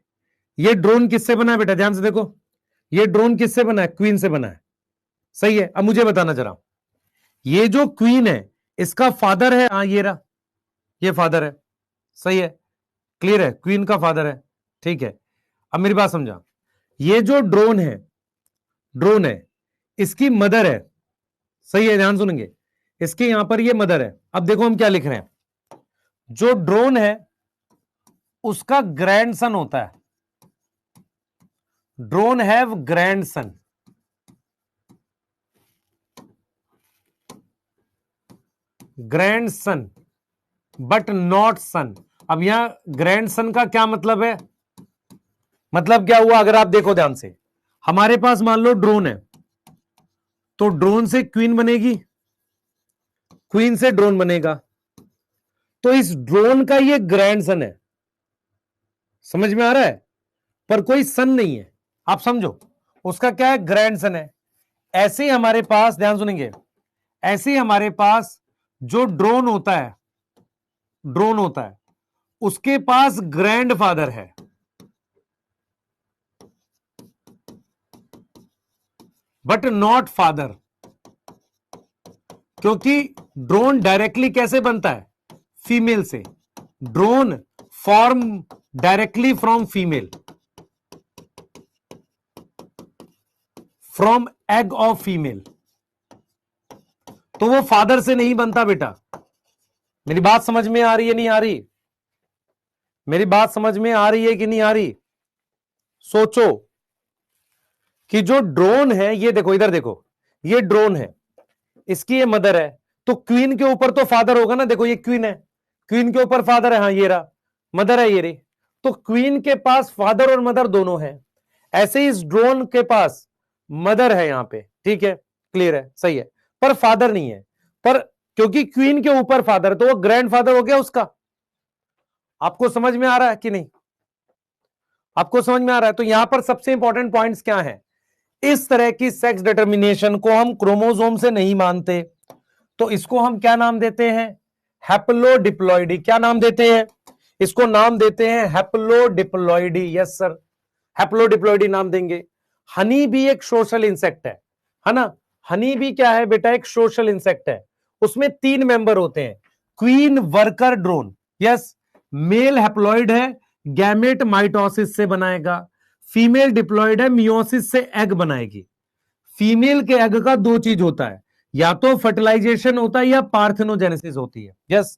ये ड्रोन किससे बना है बेटा, ध्यान से देखो, ये ड्रोन किससे बना है, क्वीन से बना है। सही है, अब मुझे बताना जरा, ये जो क्वीन है इसका फादर है, हाँ ये रहा, ये फादर है। सही है, क्लियर है, क्वीन का फादर है। ठीक है, अब मेरी बात समझा, ये जो ड्रोन है इसकी मदर है। सही है, ध्यान सुनेंगे, इसके यहां पर ये मदर है। अब देखो हम क्या लिख रहे हैं, जो ड्रोन है उसका ग्रैंडसन होता है, drone have grandson, grandson but not son. अब यहां ग्रैंडसन का क्या मतलब है, मतलब क्या हुआ, अगर आप देखो ध्यान से, हमारे पास मान लो ड्रोन है, तो ड्रोन से क्वीन बनेगी, क्वीन से ड्रोन बनेगा, तो इस ड्रोन का ये ग्रैंडसन है। समझ में आ रहा है, पर कोई सन नहीं है, आप समझो, उसका क्या है, ग्रैंडसन है। ऐसे ही हमारे पास, ध्यान सुनेंगे, ऐसे ही हमारे पास जो ड्रोन होता है, उसके पास ग्रैंडफादर है, बट नॉट फादर। क्योंकि ड्रोन डायरेक्टली कैसे बनता है, फीमेल से, drone form directly from female, from egg of female, तो वो फादर से नहीं बनता बेटा। मेरी बात समझ में आ रही है, नहीं आ रही, मेरी बात समझ में आ रही है कि नहीं आ रही। सोचो कि जो ड्रोन है, ये देखो, इधर देखो, ये ड्रोन है, इसकी ये मदर है, तो क्वीन के ऊपर तो फादर होगा ना, देखो ये क्वीन है, क्वीन के ऊपर फादर है, हाँ ये रहा, मदर है ये रही, तो क्वीन के पास फादर और मदर दोनों है। ऐसे ही इस ड्रोन के पास मदर है यहां पे, ठीक है, क्लियर है, सही है, पर फादर नहीं है। पर क्योंकि क्वीन के ऊपर फादर, तो वो ग्रैंडफादर हो गया उसका। आपको समझ में आ रहा है कि नहीं, आपको समझ में आ रहा है। तो यहां पर सबसे इंपॉर्टेंट पॉइंट्स क्या है, इस तरह की सेक्स डिटर्मिनेशन को हम क्रोमोसोम से नहीं मानते, तो इसको हम क्या नाम देते हैं, हैप्लोडिप्लॉइडी। क्या नाम देते हैं, इसको नाम देते हैं हैप्लोडिप्लॉइडी। यस सर, हैप्लोडिप्लॉइडी नाम देंगे। हनी भी एक सोशल इंसेक्ट है ना, हनी भी क्या है बेटा, एक सोशल इंसेक्ट है। उसमें 3 मेंबर होते हैं, queen, worker, drone. Yes, male haploid है, गैमेट माइटोसिस से बनाएगा, फीमेल डिप्लॉइड है, मियोसिस से एग बनाएगी। फीमेल के एग का 2 चीज होता है, या तो फर्टिलाइजेशन होता है या पार्थेनोजेनेसिस होती है। यस,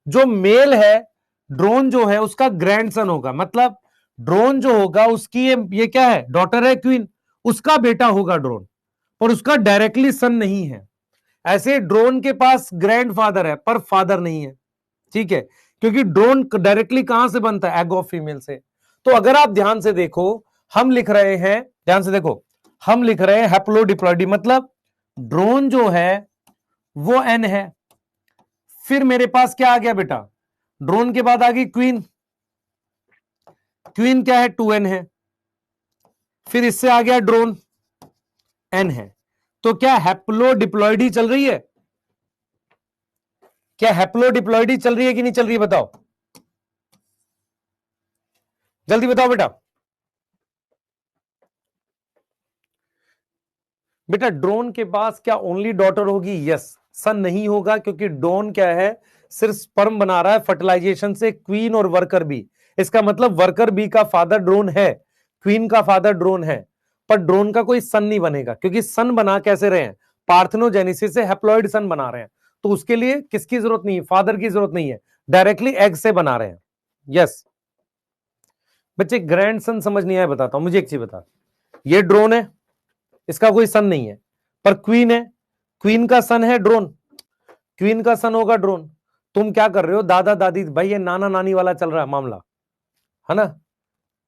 जो मेल है, ड्रोन जो है उसका ग्रैंडसन होगा, मतलब ड्रोन जो होगा उसकी ये क्या है, डॉटर है क्वीन, उसका बेटा होगा ड्रोन, और उसका डायरेक्टली सन नहीं है। ऐसे ड्रोन के पास ग्रैंडफादर है पर फादर नहीं है, ठीक है, क्योंकि ड्रोन डायरेक्टली कहां से बनता है, एग ऑफ फीमेल से। तो अगर आप ध्यान से देखो, हम लिख रहे हैं, ध्यान से देखो, हम लिख रहे हैं हैप्लोडिप्लॉइडी, मतलब ड्रोन जो है वो एन है। फिर मेरे पास क्या आ गया बेटा, ड्रोन के बाद आ गई क्वीन, क्वीन क्या है, 2n है। फिर इससे आ गया ड्रोन, n है। तो क्या हैप्लोडिप्लॉइडी चल रही है, क्या हैप्लोडिप्लॉइडी चल रही है कि नहीं चल रही है, बताओ, जल्दी बताओ बेटा। बेटा ड्रोन के पास क्या ओनली डॉटर होगी, यस, सन नहीं होगा, क्योंकि ड्रोन क्या है, सिर्फ स्पर्म बना रहा है फर्टिलाइजेशन से, क्वीन और वर्कर बी। इसका मतलब वर्कर बी का फादर ड्रोन है, क्वीन का फादर ड्रोन है, पर ड्रोन का कोई सन नहीं बनेगा, क्योंकि सन बना कैसे रहे हैं, पार्थेनोजेनेसिस से हैप्लॉइड सन बना रहे हैं, तो उसके लिए किसकी जरूरत नहीं है, फादर की जरूरत नहीं है, डायरेक्टली एग से बना रहे हैं। यस बच्चे, ग्रैंड सन समझ नहीं आया, बताता हूं, मुझे एक चीज बता, ये ड्रोन है, इसका कोई सन नहीं है, पर क्वीन है, क्वीन का सन है ड्रोन, क्वीन का सन होगा ड्रोन। तुम क्या कर रहे हो, दादा दादी, भाई ये नाना नानी वाला चल रहा है मामला, है ना,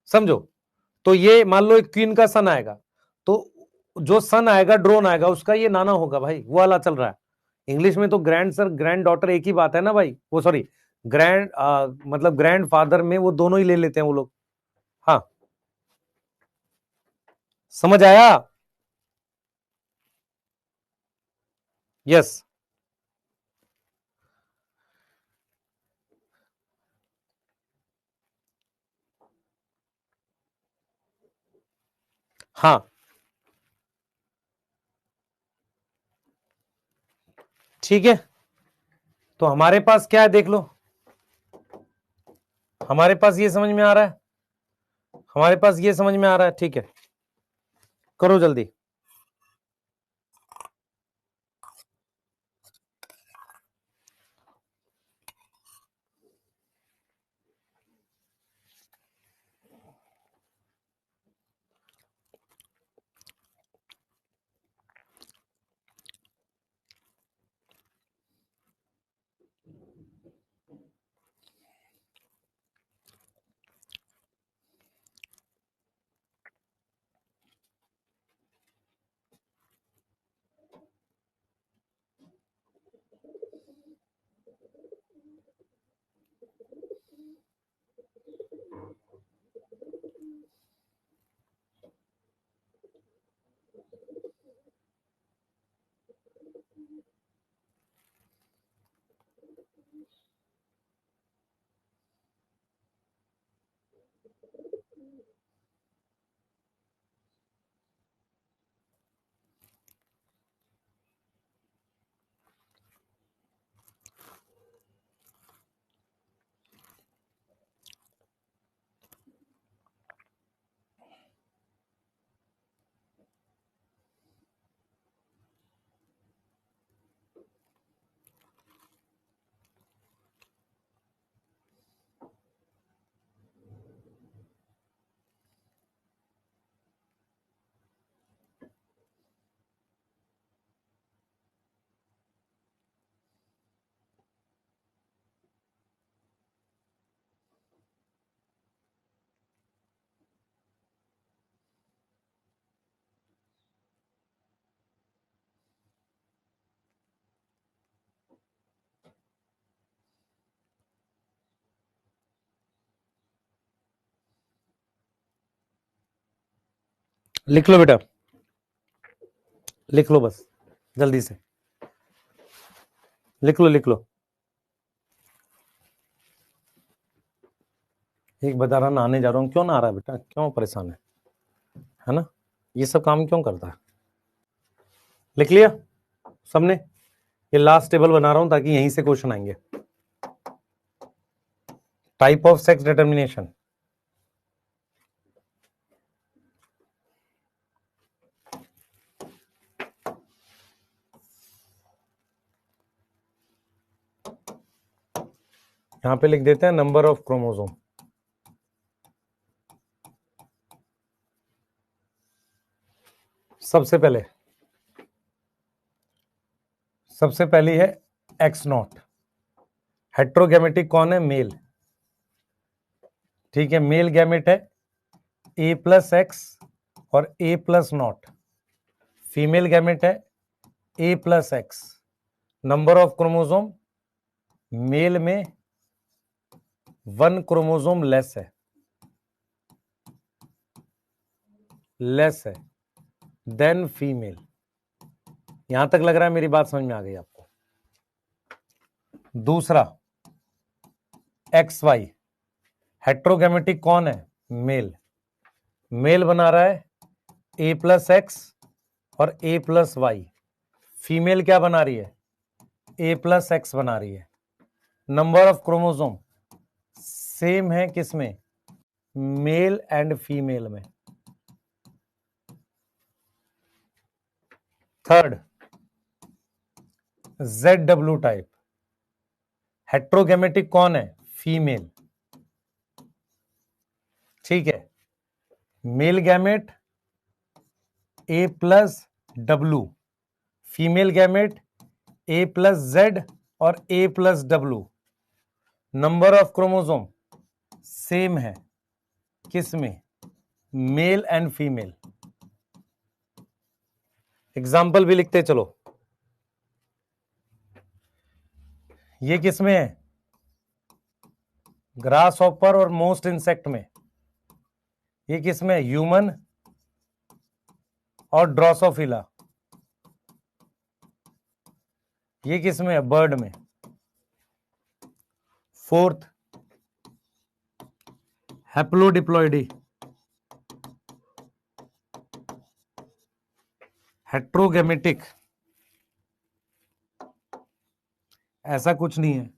समझो। तो ये मान लो एक क्वीन का सन आएगा, तो जो सन आएगा ड्रोन आएगा, उसका ये नाना होगा भाई, वो वाला चल रहा है। इंग्लिश में तो ग्रैंड सर ग्रैंड डॉटर एक ही बात है ना भाई, वो सॉरी ग्रैंड मतलब ग्रैंड फादर में वो दोनों ही ले लेते हैं वो लोग। हाँ समझ आया? यस हाँ ठीक है, तो हमारे पास क्या है देख लो, हमारे पास ये समझ में आ रहा है, हमारे पास ये समझ में आ रहा है, ठीक है, करो जल्दी। लिख लो बेटा, लिख लो बस, जल्दी से लिख लो, लिख लो। एक बता रहा नहाने जा रहा हूँ, क्यों ना आ रहा है बेटा, क्यों परेशान है ना, ये सब काम क्यों करता है? लिख लिया सबने? ये लास्ट टेबल बना रहा हूं ताकि यहीं से क्वेश्चन आएंगे। टाइप ऑफ सेक्स डिटर्मिनेशन, यहां पे लिख देते हैं नंबर ऑफ क्रोमोसोम। सबसे पहली है एक्स नॉट, हेट्रोगेमेटिक कौन है, मेल, ठीक है, मेल गैमेट है ए प्लस एक्स और A plus not, female gamete है A plus X. Number of chromosome, male में 1 क्रोमोसोम लेस है देन फीमेल। यहां तक लग रहा है मेरी बात समझ में आ गई आपको? दूसरा एक्स वाई, हेट्रोगेमेटिक कौन है, मेल, मेल बना रहा है ए प्लस एक्स और ए प्लस वाई, फीमेल क्या बना रही है, ए प्लस एक्स बना रही है। नंबर ऑफ क्रोमोसोम सेम है किसमें, मेल एंड फीमेल में। Third ZW type. हेट्रोगेमेटिक कौन है? फीमेल। ठीक है, male gamete A+W, female gamete A+Z और A+W। Number of chromosome same है, किसमें? Mail and female. एग्जाम्पल भी लिखते चलो। ये किसमें है? ग्रास हॉपर और मोस्ट इंसेक्ट में। ये किसमें है? ह्यूमन और ड्रोसोफिला। ये किसमें है? बर्ड में। फोर्थ, हैप्लोडिप्लॉइडी। हेट्रोगेमेटिक ऐसा कुछ नहीं है।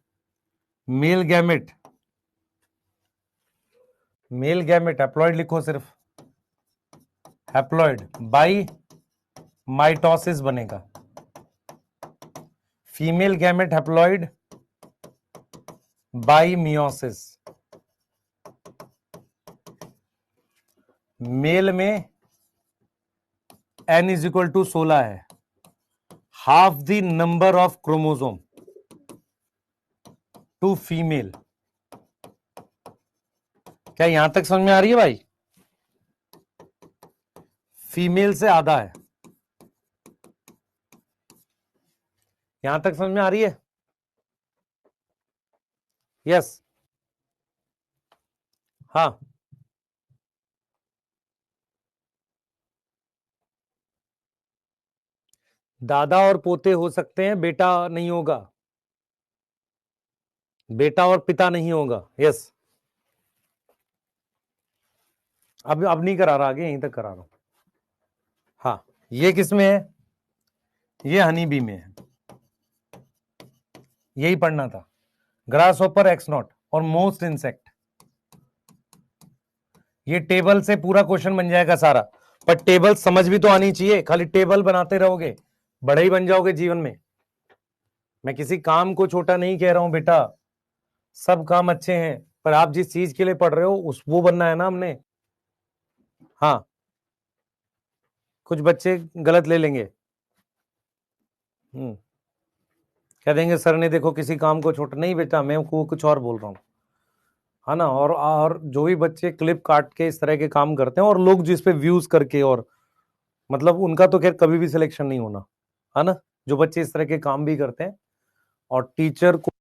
Male gamete, male gamete haploid लिखो सिर्फ, हैप्लॉइड बाई माइटोसिस बनेगा। Female gamete haploid by meiosis. Male में n=16 है, half the number of chromosome to female. क्या यहां तक समझ में आ रही है भाई? फीमेल से आधा है। यहां तक समझ में आ रही है? यस। हाँ, दादा और पोते हो सकते हैं, बेटा नहीं होगा। बेटा और पिता नहीं होगा। यस। अब नहीं करा रहा, आगे यहीं तक करा रहा हूं। हाँ, ये किसमें है? ये हनी बी में है। यही पढ़ना था। ग्रास हॉपर, एक्स0 और मोस्ट इंसेक्ट। ये टेबल से पूरा क्वेश्चन बन जाएगा सारा, पर टेबल समझ भी तो आनी चाहिए। खाली टेबल बनाते रहोगे बड़े ही बन जाओगे जीवन में। मैं किसी काम को छोटा नहीं कह रहा हूं बेटा, सब काम अच्छे हैं, पर आप जिस चीज के लिए पढ़ रहे हो उस वो बनना है ना हमने। हाँ, कुछ बच्चे गलत ले लेंगे। कह देंगे सर ने देखो किसी काम को छोटा नहीं, बेटा मैं कुछ और बोल रहा हूँ, है ना। और जो भी बच्चे क्लिप काट के इस तरह के काम करते हैं, और लोग जिस पे व्यूज करके, और मतलब उनका तो खैर कभी भी सिलेक्शन नहीं होना, है ना। जो बच्चे इस तरह के काम भी करते हैं और टीचर को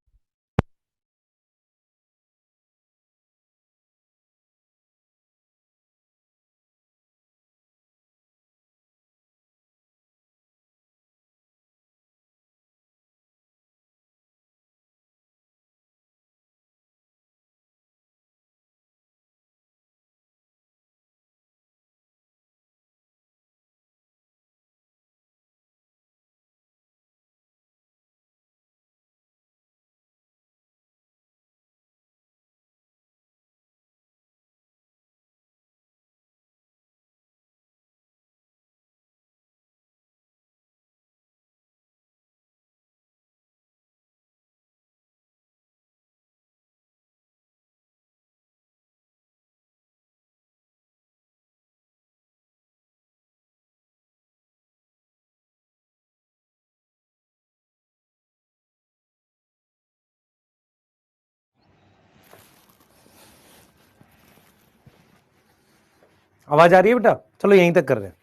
आवाज आ रही है बेटा? चलो यहीं तक कर रहे हैं।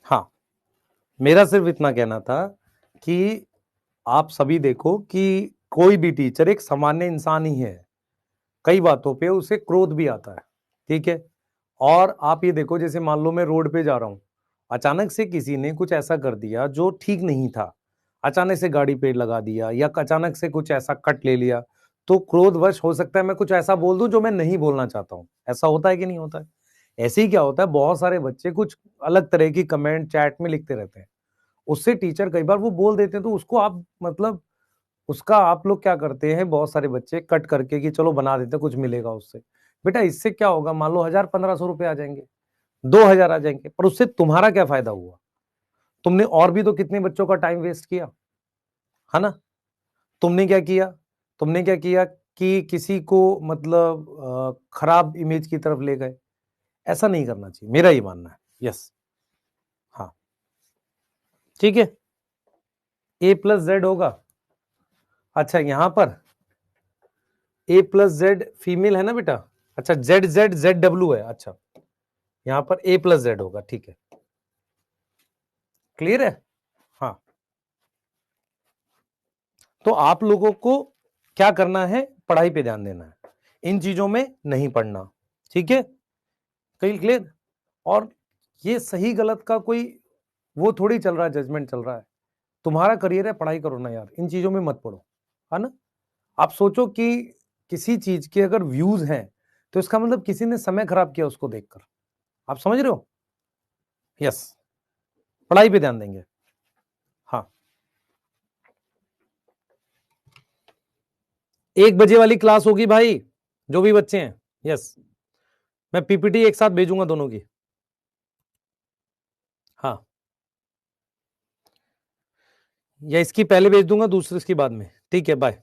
हाँ, मेरा सिर्फ इतना कहना था कि आप सभी देखो कि कोई भी टीचर एक सामान्य इंसान ही है, कई बातों पे उसे क्रोध भी आता है, ठीक है। और आप ये देखो, जैसे मान लो मैं रोड पे जा रहा हूं, अचानक से किसी ने कुछ ऐसा कर दिया जो ठीक नहीं था, अचानक से गाड़ी पे लगा दिया या अचानक से कुछ ऐसा कट ले लिया, तो क्रोधवश हो सकता है मैं कुछ ऐसा बोल दूं जो मैं नहीं बोलना चाहता हूं। ऐसा होता है कि नहीं होता है? ऐसे ही क्या होता है, बहुत सारे बच्चे कुछ अलग तरह की कमेंट चैट में लिखते रहते हैं, उससे टीचर कई बार वो बोल देते हैं, तो उसको आप मतलब उसका आप लोग क्या करते हैं, बहुत सारे बच्चे कट करके कि चलो बना देते हैं, कुछ मिलेगा उससे। बेटा इससे क्या होगा, मान लो 1000-1500 रुपए आ जाएंगे, 2000 आ जाएंगे, पर उससे तुम्हारा क्या फायदा हुआ? तुमने और भी तो कितने बच्चों का टाइम वेस्ट किया। है ना। तुमने क्या किया कि किसी को मतलब खराब इमेज की तरफ ले गए। ऐसा नहीं करना चाहिए, मेरा ये मानना है। यस, हाँ, ठीक है। ए प्लस जेड होगा। अच्छा, यहां पर ए प्लस जेड फीमेल है ना बेटा। अच्छा, जेड जेड जेड डब्ल्यू है। अच्छा, यहां पर ए प्लस जेड होगा, ठीक है, क्लियर है। हाँ, तो आप लोगों को क्या करना है, पढ़ाई पे ध्यान देना है, इन चीजों में नहीं पढ़ना, ठीक है, कहीं क्लियर। और ये सही गलत का कोई वो थोड़ी चल रहा है, जजमेंट चल रहा है। तुम्हारा करियर है, पढ़ाई करो ना यार, इन चीजों में मत पढ़ो, है ना। आप सोचो कि किसी चीज के अगर व्यूज हैं तो इसका मतलब किसी ने समय खराब किया उसको देखकर। आप समझ रहे हो। यस, पढ़ाई पे ध्यान देंगे। हाँ, 1 बजे वाली क्लास होगी भाई, जो भी बच्चे हैं। यस, मैं पीपीटी एक साथ भेजूंगा दोनों की। हाँ, या इसकी पहले भेज दूंगा, दूसरी इसकी बाद में, ठीक है, बाय।